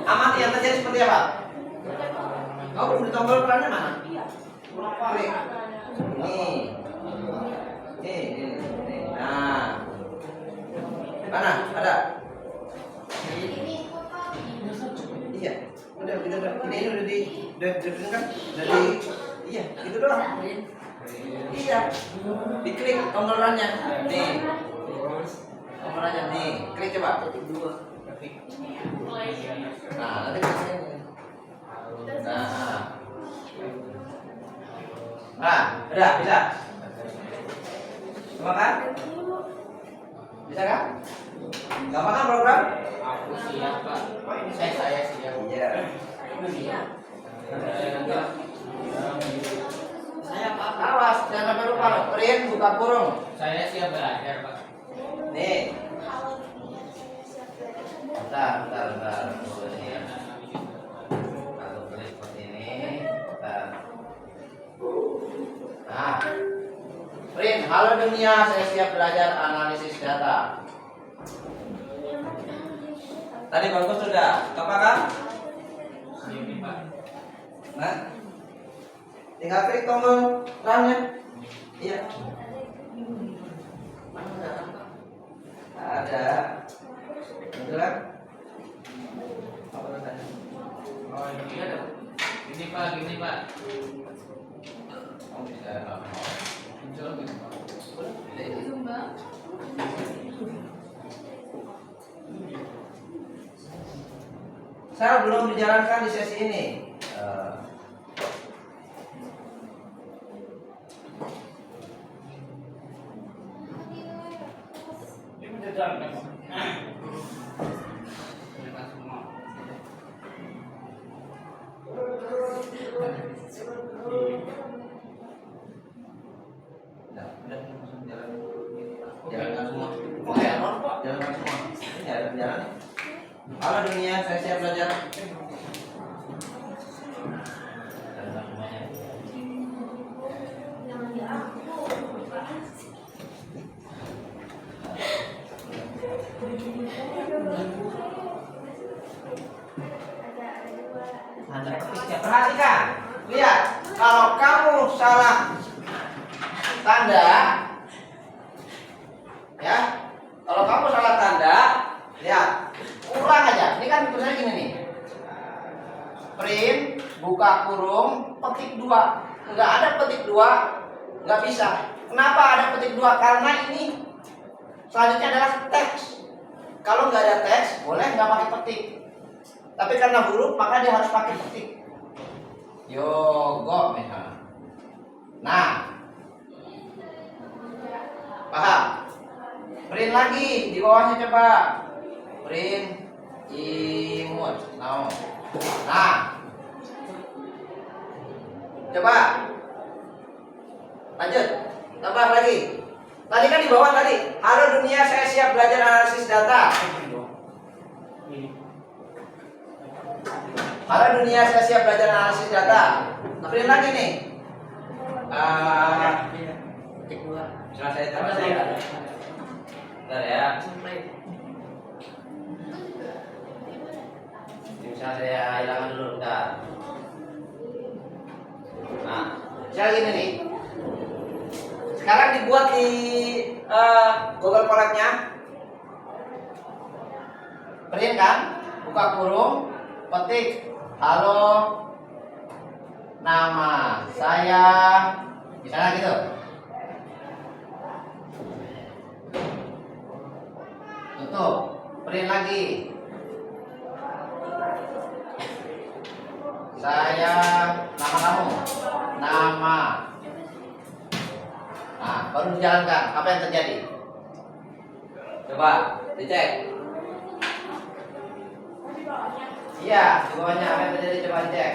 S1: Amati yang terjadi seperti apa? Kau belum di tombol runnya mana? Klik. Ini. Nah. Mana? Ada? Iya. Udah. Ini udah di kan? Iya, itu doang. Iya. Diklik tombol runnya. Nih. Tombol runnya nih. Klik coba. Nah, nanti ke sini. Nah. Nah, udah bisa. Coba kan? Bisa kan? Gampang kan program?
S4: Aku siap Pak. Saya siap.
S1: Iya.
S4: Saya Pak.
S1: Awas, jangan sampai lupa loh. Print buka kurung.
S4: Saya siap belajar Pak.
S1: Nih,
S2: Kalau dunia saya siap belajar.
S1: bentar. Ini ya. Satu klik seperti ini. Bentar. Nah, print. Halo dunia, saya siap belajar analisis data. Tadi bagus sudah. Apa kan?
S4: Siap nih Pak.
S1: Nah, tinggal klik tombol runnya. Iya. Ada. Betul kan? Apa tadi?
S4: Oh ini ada. Ini Pak, gini Pak.
S1: Kamu bisa
S4: Muncul gitu Pak.
S1: Saya belum dijalankan di sesi ini.
S3: Ini udah jalan.
S4: Kita semua.
S1: Udah, langsung jalan. Jalankan semua. Oh ya, jalankan semua. Ini jalan. Halo dunia, saya siap belajar. Jalankan semuanya.
S2: Jangan di aku. Ada dua.
S1: Anda ketiknya perhatikan. Lihat, kalau kamu salah tanda, ya, kalau kamu salah tanda, lihat, ulang aja. Ini kan tulisannya gini nih. Print, buka kurung, petik 2. Nggak ada petik 2, nggak bisa. Kenapa ada petik 2? Karena ini selanjutnya adalah teks. Kalau nggak ada teks, boleh nggak pakai petik. Tapi karena huruf, maka dia harus pakai petik. Yogo misalnya. Nah, paham? Print lagi di bawahnya coba. Print imut. Nah, coba lanjut. Tambah lagi. Tadi kan di bawah tadi. Halo dunia, saya siap belajar analisis data. Halo dunia, saya siap belajar analisis data. Print lagi nih. Misalnya saya coba saya. Bentar ya. Bisa saya hilangkan dulu, bentar. Nah, misalnya gini nih. Sekarang dibuat di Google Colab-nya. Print kan? Buka kurung, petik halo nama saya, misalnya gitu. Tutup, print lagi. Saya, nama kamu, nama. Nah, baru dijalankan. Apa yang terjadi? Coba dicek. Iya, di bawahnya apa yang terjadi? Coba dicek.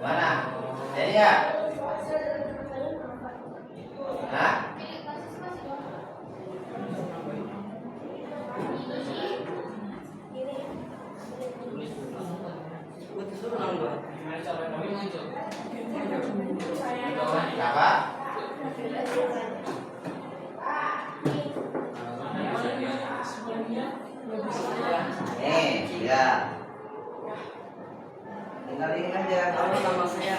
S1: Gimana? Jadi ya? Hah? Kenapa? Nih, ya. Tinggal ini aja.
S5: Kalau nama saya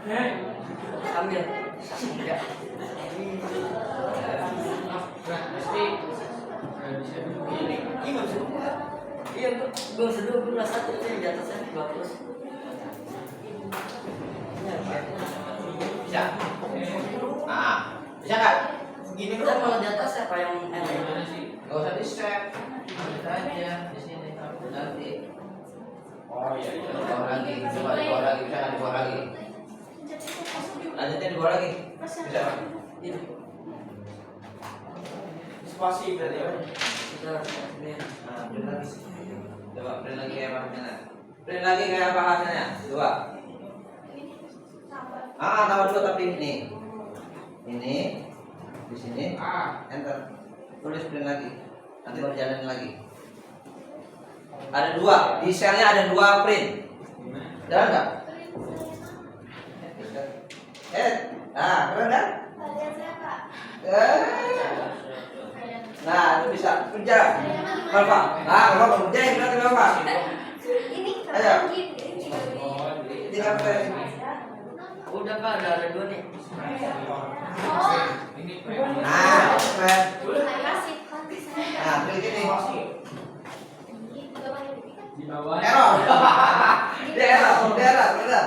S3: Ambil. Ya.
S4: Pasti bisa dulu ini.
S3: Iya, iya, belum sedul, belum satu itu yang di atasnya bagus.
S1: Bisa. Bisa nggak?
S3: Gini kan malah di atas apa yang
S4: Gimana sih?
S1: Gak usah di set.
S4: Kita aja di sini.
S1: Nanti.
S3: Oh iya.
S1: Di bawah lagi. Coba di bawah lagi. Bisa nggak di bawah lagi? Lanjutin di bawah lagi. Bisa nggak?
S3: Ini.
S1: Spasi berarti ya.
S3: Kita ini.
S1: Print lagi. Coba print lagi kayak bahasanya. Print lagi kayak bahasanya. Dua. Tambah dua tapi ini. Ini di sini. Enter. Tulis print lagi. Nanti baru jalanin lagi. Ada dua. Di selnya ada dua print. Jalan nggak? Keren kan? Nah, itu bisa kerja. Bapak. Bapak kerja yang berarti Bapak. Ayo. Tinggal print.
S3: Udah Kak, ada dua nih.
S4: Ini
S1: Keren. Klik ini.
S4: di bawah.
S1: Error. Dia error, benar.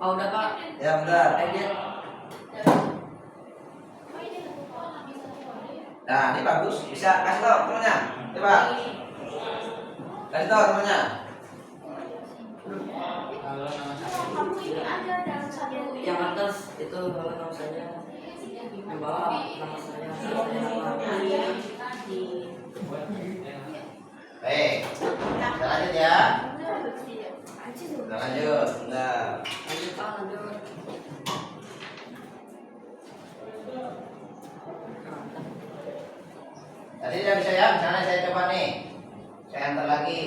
S3: Oh, udah Kak.
S1: Ya benar.
S3: Edit.
S1: Nah, ini bagus. Bisa kasih tahu temannya. Coba. Kasih tahu temannya.
S4: Kalau nama
S2: Kamu ini ada dalam satu
S3: Yang atas itu nama saya. Yang bawah nama saya.
S1: Baik. Kita lanjut ya. Kita lanjut. Bentar.
S3: Lanjut Kak, lanjut.
S1: Tadi udah bisa ya. Misalnya saya coba nih. Saya enter lagi.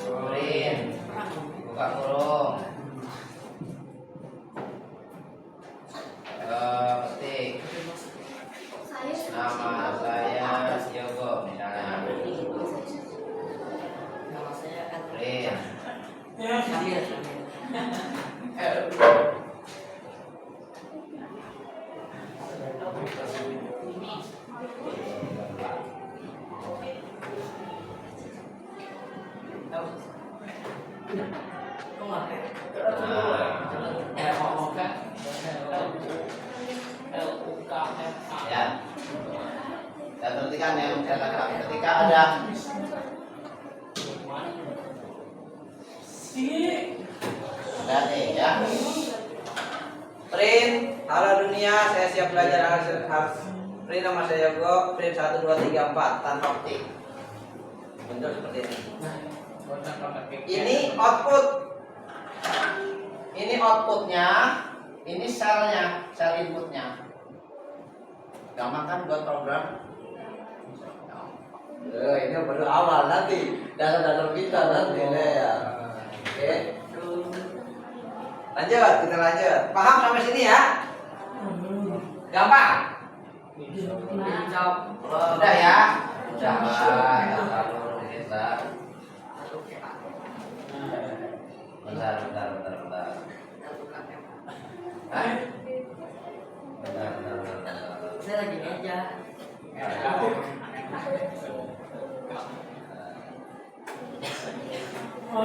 S1: Print. Buka kurung. Ketik. Nama saya Yogo misalnya.
S3: Nama saya kan.
S1: Print.
S3: Sambil. Kok nggak kayak?
S1: Ya. Dan perhatikan yang saya katakan ketika ada berarti ya. Print, halo dunia, saya siap belajar harus print nama saya Yogo, print 1 2 3 4 tanpa ketik. Bentuk seperti ini. Ini output. Ini outputnya, ini selnya, sel inputnya. Gampang kan buat program? Ini baru awal nanti dalam kita nanti ya. Oke. Lanjut, kita lanjut. Paham sampai sini ya? Gampang? Udah ya? Udah lah, gampang dulu kita. Bentar. Hah? Bentar.
S3: Saya lagi meja. Kok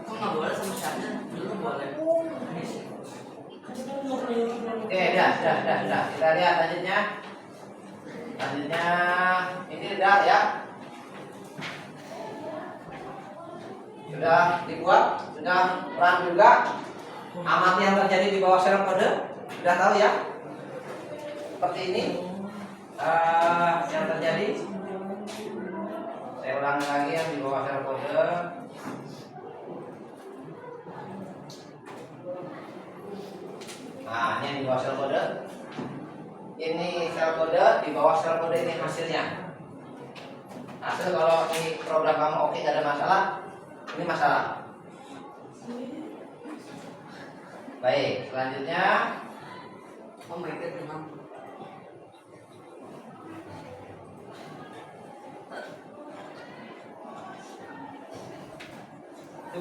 S3: nggak boleh sama saya? Dulu boleh.
S1: Oke, udah. Kita lihat lanjutnya. Ini udah ya. Sudah dibuat, sudah run juga. Amati yang terjadi di bawah shell kode. Sudah tahu ya? Seperti ini. Yang terjadi. Saya ulangi lagi yang di bawah shell kode. Nah, ini yang di bawah shell kode. Ini shell kode, di bawah shell kode ini hasilnya. Hasil kalau di program kamu oke, gak ada masalah. Ini masalah. Baik, selanjutnya
S3: Oh my god,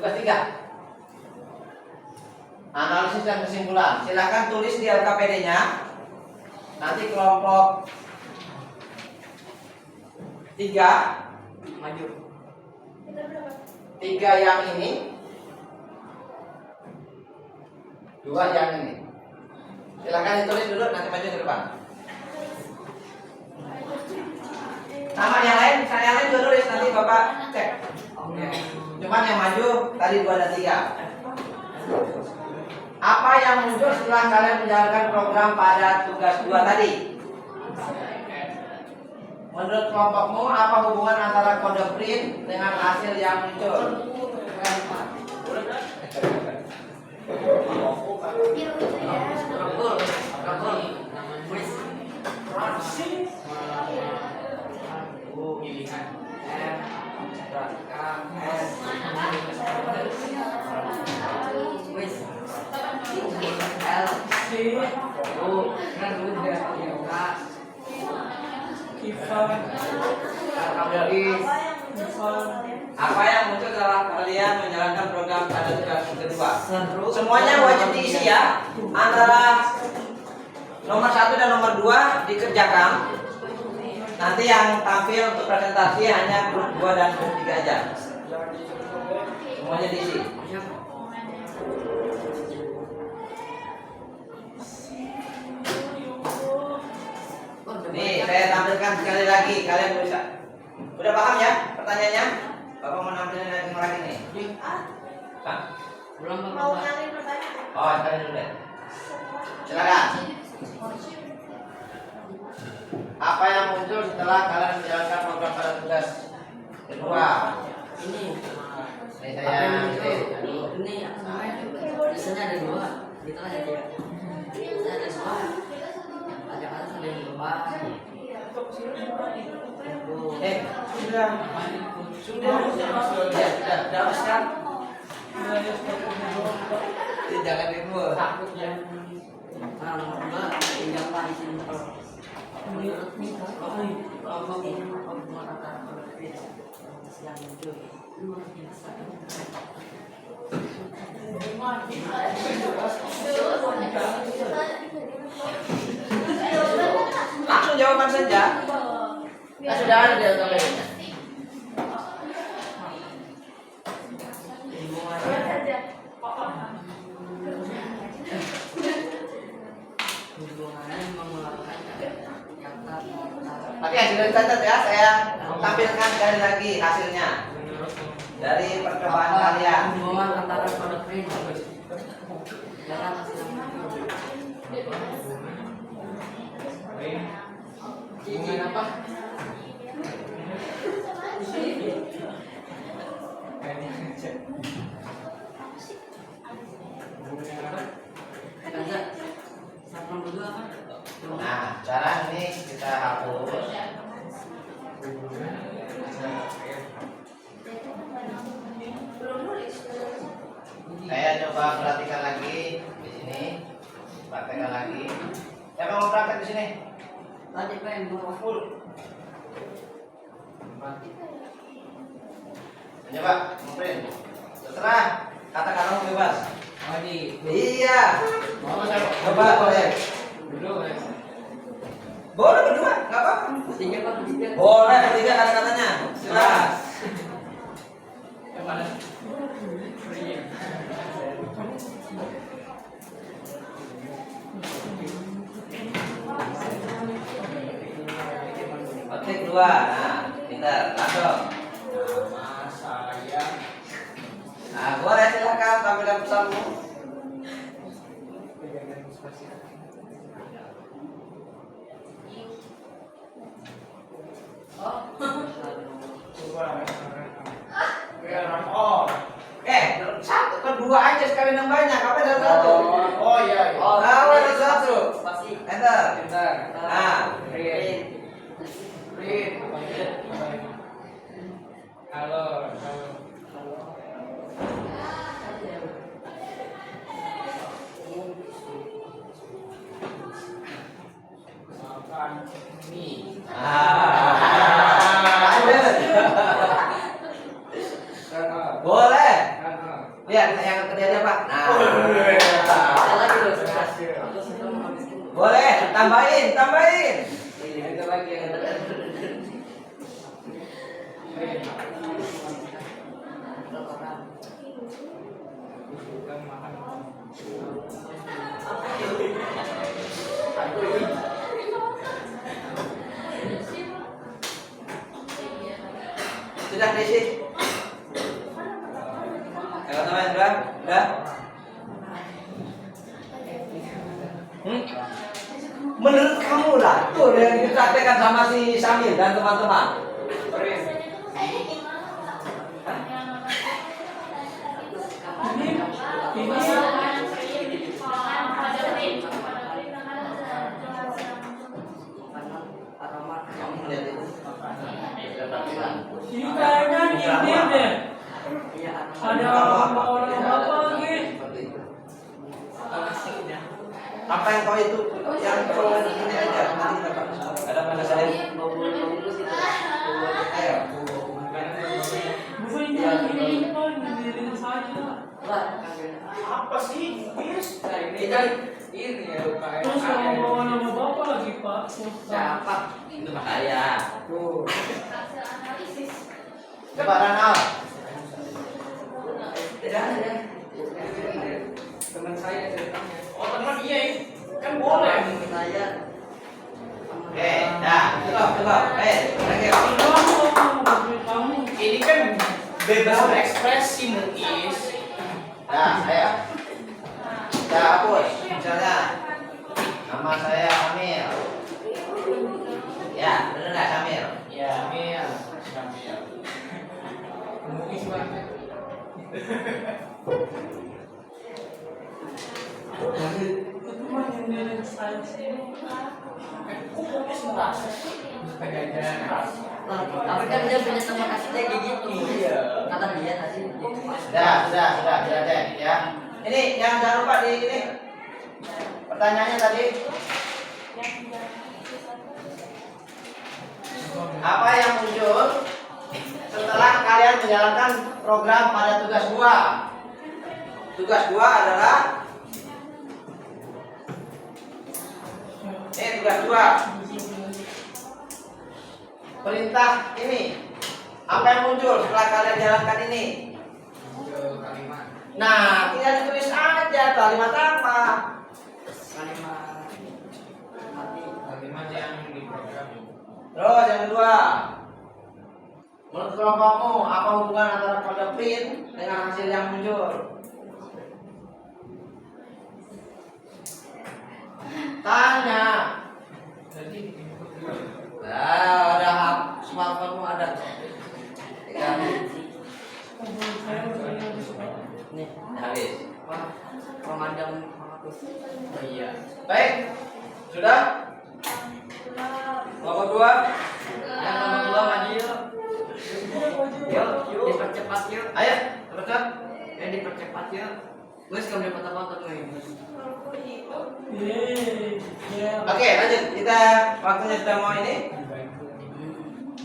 S1: Tugas 3. Analisis dan kesimpulan. Silakan tulis di LKPD-nya. Nanti kelompok 3
S3: Maju.
S2: Kita berapa?
S1: 3 yang ini, 2 yang ini. Silakan ditulis dulu, nanti maju ke depan. Nama yang lain, saya yang lain juga tulis, nanti Bapak cek.
S3: Oke.
S1: Cuman yang maju tadi 2 dan 3. Apa yang muncul setelah kalian menjalankan program pada tugas 2 tadi? Menurut kelompokmu, apa hubungan antara kode print dengan hasil yang muncul? Apa yang muncul setelah kalian menjalankan program pada tugas kedua? Semuanya wajib diisi ya. Antara nomor 1 dan nomor 2 dikerjakan. Nanti yang tampil untuk presentasi hanya grup 2 dan grup 3 aja. Semuanya diisi. Nih, saya tampilkan sekali lagi. Kalian bisa. Udah paham ya pertanyaannya? Bapak mau nampilin lagi nih. Hah?
S4: Belum
S2: Mau nyari pertanyaan?
S1: Oh, cari dulu deh. Silakan. Apa yang muncul setelah kalian menjalankan program pada tugas kedua?
S4: Ini
S1: Ini saya
S4: ini apa namanya? Biasanya ada 2. Gitu aja dia. Biasanya ada 2. Ada kata ada yang 2.
S1: sudah. Sudah Mas kan? Jangan ribut.
S4: Takut ya. Nah, nomor 2 tinggal di sini. Menurut kelompok ini hubungan antara konflik yang muncul luar biasa.
S1: Langsung jawaban saja. Sudah ada di LKPD-nya.
S4: Hubungannya mengeluarkan kata
S1: Tapi hasilnya dicatat ya, saya tampilkan sekali lagi hasilnya dari percobaan kalian.
S4: hubungan antara kode print dengan hasil yang muncul.
S3: Hubungan apa?
S4: Kaza, saat nomor 2 apa?
S1: Nah, sekarang ini kita hapus.
S2: Belum nulis.
S1: Saya coba perhatikan lagi di sini, praktekkan lagi. Siapa mau praktek di sini?
S4: Tadi Pak yang bawa full.
S1: Coba, mau print. Terserah, kata-kata bebas.
S3: Oh di.
S1: Iya.
S3: Mau saya
S1: Coba boleh.
S3: dulu ya.
S1: Boleh berdua, nggak apa-apa.
S4: 3 Pak, 3.
S1: Boleh bertiga kata-katanya. Silakan.
S3: Yang mana?
S1: Petik 2. Nah, pintar, langsung.
S3: Nama saya.
S1: Nah, boleh silakan tampilkan pesanmu.
S3: Oh.
S1: Satu kedua aja sekali nambahnya. Kapan ada satu?
S3: Oh iya. Iya.
S1: Oh, ada satu.
S4: Pasti.
S1: Enter.
S3: Bentar.
S1: Nah,
S3: Read. Read. Halo. Makan mie.
S1: lanjut. Boleh.
S3: Kan.
S1: Tambahin.
S3: Ini lagi yang
S1: Sudah diisi. Ayo teman, sudah? Menurut kamu lah, tuh yang dipraktekkan sama si Samir dan teman-teman. Kamu melihat itu?
S4: Ini kayaknya ini deh. Ada orang apa lagi?
S1: Apa yang kau itu? Yang kau ini aja. Nanti kita pakai. Ada pada saya. Ayo.
S4: Bukan ini kan diri saja.
S3: apa sih? Bis.
S4: Ini ya Terus kalau bawa nama bapak lagi Pak.
S3: Siapa?
S1: Itu saya.
S4: Tuh.
S2: Hasil analisis.
S1: Coba Ranal.
S4: Tidak ada. Teman saya ceritanya.
S3: Oh teman iya kan boleh.
S4: Saya.
S1: Dah, cukup. Lagi.
S4: Kamu.
S3: Ini kan bebas berekspresi Muis.
S1: Dah, ayo. Dah, hapus. Misalnya, nama saya Amir. Ya, benar nggak Samir?
S3: Ya, Mil. Sambil.
S4: Muis banget. Ketemu yang diri saya sih.
S3: Kok Muis merasa sih? Kejajaran.
S4: Tapi kan dia punya teman aslinya kayak gitu.
S3: Iya.
S4: Kata dia tadi.
S1: Sudah deh, ya. Ini yang jangan lupa di ini. Pertanyaannya tadi, apa yang muncul setelah kalian menjalankan program pada tugas 2? Tugas 2 adalah tugas 2. Perintah ini. Apa yang muncul setelah kalian jalankan ini?
S3: Kalimat.
S1: Nah, tinggal ditulis aja kalimat apa.
S3: Kalimat yang diprogram.
S1: Terus yang kedua, menurut kelompokmu apa hubungan antara kode print dengan hasil yang muncul? Tanya. Nah, ada smartphone ada. Ya,
S4: Nih,
S1: habis.
S4: pemadam aku.
S3: Oh iya.
S1: Baik, sudah. Kelompok 2.
S4: Yang nomor 2 maju yuk. Yuk, dipercepat yuk.
S1: Ayo, cepat.
S4: Dipercepat yuk. Gus kamu dapat apa tuh nih?
S1: Oke, lanjut. Kita waktunya sudah mau ini.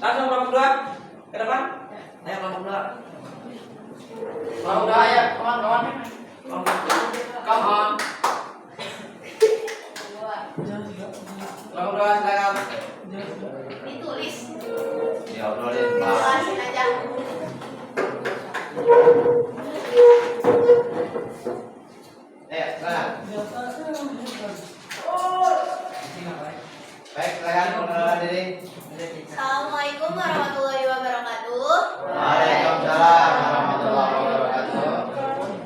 S1: Langsung kelompok 2 ke depan.
S4: Ayo kelompok 2.
S1: Kelompok 2 ayo, kawan-kawan. Come on. Kelompok 2 silakan.
S2: Ditulis.
S1: Ya, obrolin, Pak.
S2: Jelasin aja.
S1: Silakan. Baik, silakan perkenalan diri.
S2: Assalamualaikum warahmatullahi wabarakatuh.
S1: Waalaikumsalam warahmatullahi wabarakatuh.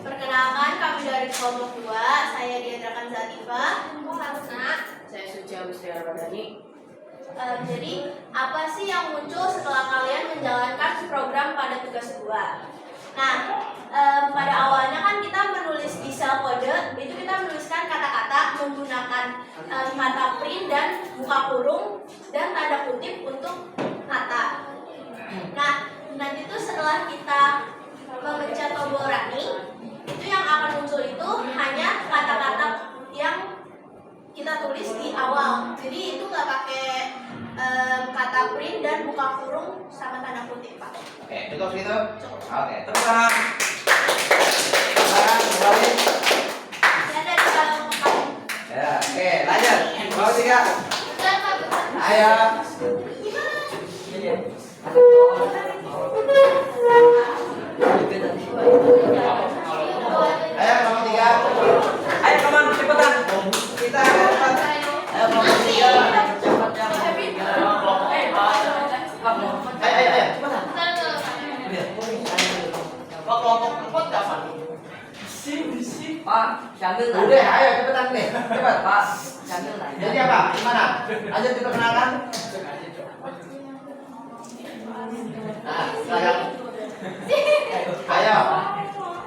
S2: Perkenalkan kami dari kelompok 2. Saya Diandrakan Zatifah.
S4: Saya Suci Agustia Ramadhani.
S2: Jadi apa sih yang muncul setelah kalian menjalankan program pada tugas 2? Nah, pada awalnya kan kita menulis di sel kode, itu kita menuliskan kata-kata menggunakan kata print dan buka kurung dan tanda kutip untuk kata. Nah, nanti tuh setelah kita memencet tombol running, itu yang akan muncul itu hanya kata-kata yang kita tulis di awal. Jadi itu nggak pakai kata print dan buka kurung sama tanda kutip, Pak.
S1: Oke, cukup gitu. Oke, tepuk tangan. Sekarang kembali.
S2: Saya dari kelompok kamu.
S1: Ya, oke, lanjut. Kelompok 3. Ayo. Ayo kelompok 3. Ayo teman cepetan. Kita cepat. Ayo kelompok 3. Ayo cepetan.
S3: Pak kelompok 4 kapan?
S4: Pak, sambil lah.
S1: Udah, ayo cepetan nih. Cepat.
S4: Pak, sambil lah.
S1: Jadi apa? Gimana? Lanjut kita kenalkan. Nah, silakan. Ayo.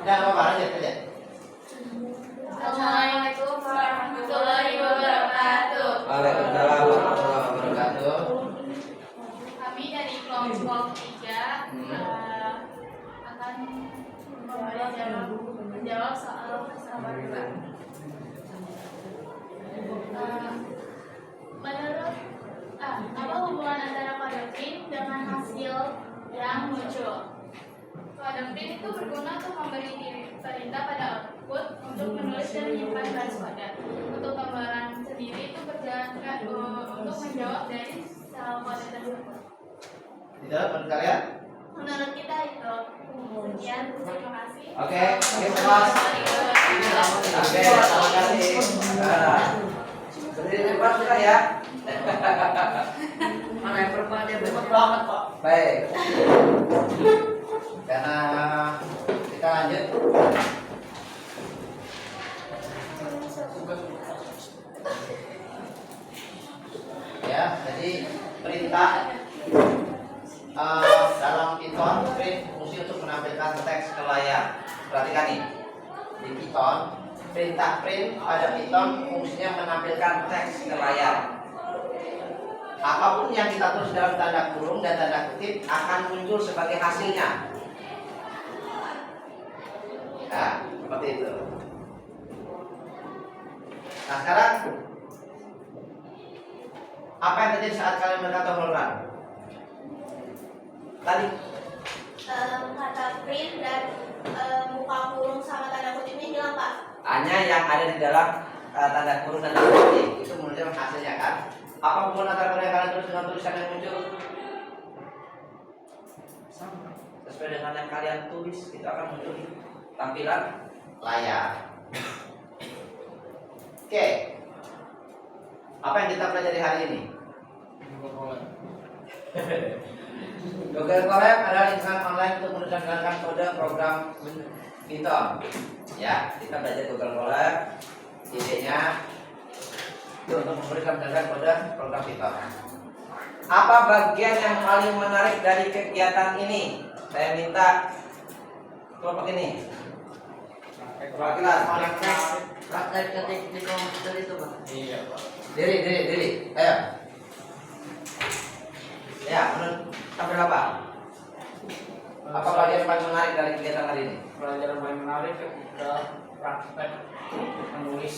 S1: Jangan apa-apa, lanjut aja.
S2: Assalamualaikum warahmatullahi wabarakatuh.
S1: Waalaikumsalam warahmatullahi wabarakatuh.
S2: Kami dari kelompok 3 akan menjawab soal nomor 2. Menurut apa hubungan antara kode print dengan hasil yang muncul? Kode print itu berguna untuk memberi perintah pada output untuk menulis dan menyimpan garis kode. Untuk gambaran sendiri itu berjalan untuk menjawab dari sel kode tersebut.
S1: Tidak, menurut kalian?
S2: Menurut kita itu. Sekian, terima kasih.
S1: Oke, kelas. Oke, terima kasih. Berdiri cepat kita ya.
S4: Mana yang berapa dia
S3: Cepet banget Pak.
S1: Baik. Karena kita lanjut. Ya, jadi perintah dalam Python print fungsi untuk menampilkan teks ke layar. Perhatikan nih, di Python perintah print pada Python fungsinya menampilkan teks ke layar. Apapun yang kita tulis dalam tanda kurung dan tanda kutip akan muncul sebagai hasilnya. Nah, seperti itu. Nah, sekarang apa yang terjadi saat kalian menekan tombol run? Tadi
S2: Kata print dan muka kurung sama tanda kutipnya hilang, Pak.
S1: hanya yang ada di dalam tanda kurung dan tanda kutip itu menunjukkan hasilnya kan? Apa hubungan antara yang kalian tulis dengan tulisan yang muncul? Sama. Sesuai dengan yang kalian tulis itu akan muncul di tampilan layar. Oke. Apa yang kita pelajari hari ini? Google Colab adalah lingkungan online untuk menjalankan kode program Python. Ya, kita belajar Google Colab. Idenya itu untuk memberikan kode program Python. Apa bagian yang paling menarik dari kegiatan ini? Saya minta kelompok ini. Perwakilan.
S4: praktek ketik di komputer itu Pak.
S3: Iya Pak.
S1: Diri. Ayo. Ya, menurut tampil apa? Apa bagian paling menarik dari kegiatan hari ini?
S3: Pelajaran paling menarik ketika praktek menulis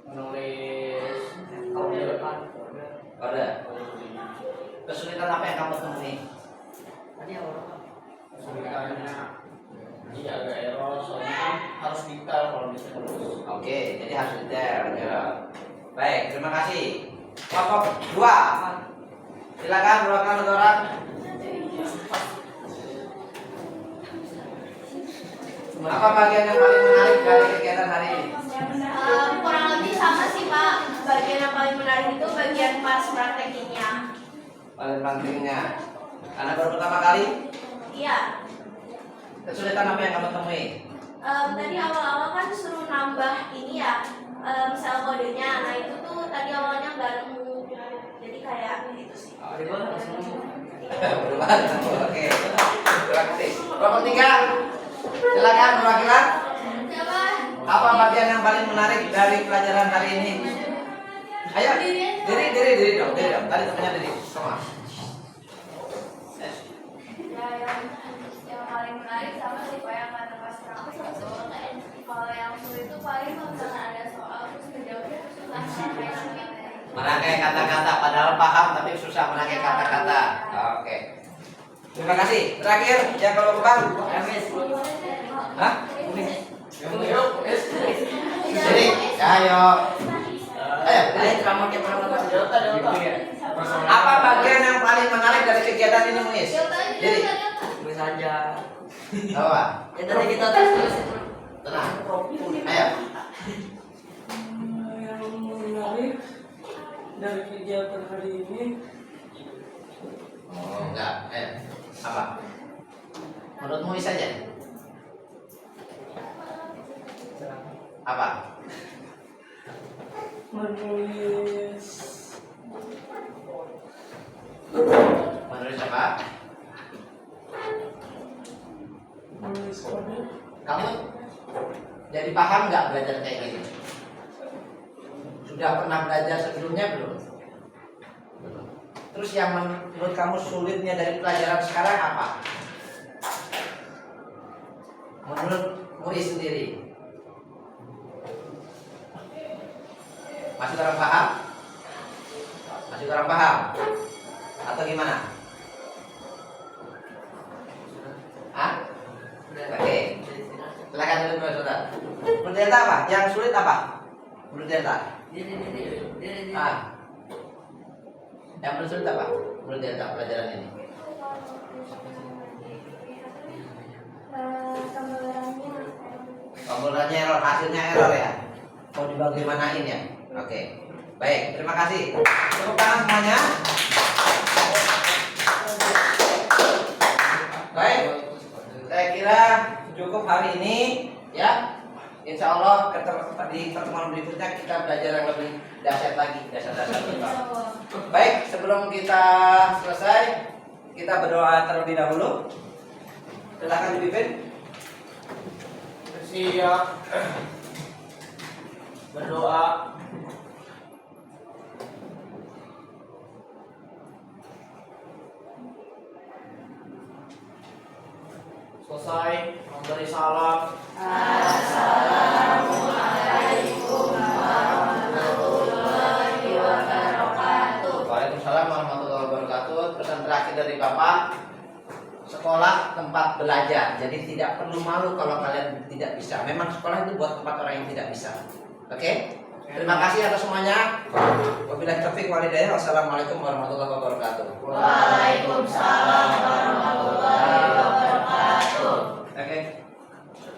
S3: kode.
S1: Kode. Kesulitan apa yang kamu temui?
S4: Tadi awal Pak.
S3: Kesulitannya iya agak error soalnya kan harus detail kalau bisa terus.
S1: Oke, jadi harus detail. Ya. Baik, terima kasih. Kelompok 2. Silakan perwakilan orang. Apa bagian yang paling menarik dari kegiatan hari ini?
S2: Kurang lebih sama sih, Pak. Bagian yang paling menarik itu bagian pas praktekinnya.
S1: Paling pentingnya. Karena baru pertama kali.
S2: Iya.
S1: Kesulitan apa yang kamu temui?
S2: Tadi awal-awal kan suruh nambah ini ya, sel kodenya. Nah itu tuh tadi awalnya nggak nemu, jadi kayak gitu sih.
S4: Di bawah langsung
S1: Berubah. Oke. Terima kasih. Kelompok 3. Silakan perwakilan.
S2: Siapa?
S1: Apa bagian yang paling menarik dari pelajaran hari ini? Ayo. Diri dong. Tadi temannya diri. Sama.
S2: Yang paling menarik sama sih Pak yang kata pas praktek itu. Kalau yang sulit itu paling kalau misalnya ada soal terus menjawabnya susah kayak
S1: Merangkai kata-kata padahal paham tapi susah merangkai kata-kata. Oke. Terima kasih. Terakhir yang kalau Bang. Hah? Jadi, ayo. Ayo.
S4: Ayo ceramah kayak perawatan.
S3: Delta.
S4: Gitu ya.
S1: Apa bagian yang paling menarik dari kegiatan ini, Muis? Jadi,
S4: Tulis aja.
S1: apa?
S4: Ya tadi kita tulis itu.
S1: Tenang. Ayo.
S5: Yang menarik dari kegiatan hari ini
S1: Oh, enggak. Ayo. Apa? Menurut Muis saja. Apa?
S5: menulis
S1: Menulis apa?
S5: menulis kode.
S1: Kamu jadi paham nggak belajar kayak gini? Sudah pernah belajar sebelumnya belum? Belum. Terus yang menurut kamu sulitnya dari pelajaran sekarang apa? Menurut Muis sendiri? Masih kurang paham? Masih kurang paham? Atau gimana? Hah? Oke. Silakan dulu saudara. Menurut Delta apa? Yang sulit apa? Menurut Delta? Ah. Yang paling sulit apa? Menurut Delta pelajaran ini? Pembulannya error, hasilnya error ya? Mau dibagaimanain ya? Oke. Baik, terima kasih. Tepuk tangan semuanya. Baik. Saya kira cukup hari ini ya. Insya Allah di pertemuan berikutnya kita belajar yang lebih dahsyat lagi, dasar-dasar kita. Baik, sebelum kita selesai, kita berdoa terlebih dahulu. Silakan dipimpin.
S3: Siap. Berdoa. Selesai memberi salam.
S1: Waalaikumsalam warahmatullahi wabarakatuh. Pesan terakhir dari Bapak, sekolah tempat belajar. Jadi tidak perlu malu kalau kalian tidak bisa. Memang sekolah itu buat tempat orang yang tidak bisa. Oke? Terima kasih atas semuanya. Wabillahi taufiq wal hidayah. Wassalamualaikum warahmatullahi wabarakatuh.
S2: Waalaikumsalam warahmatullahi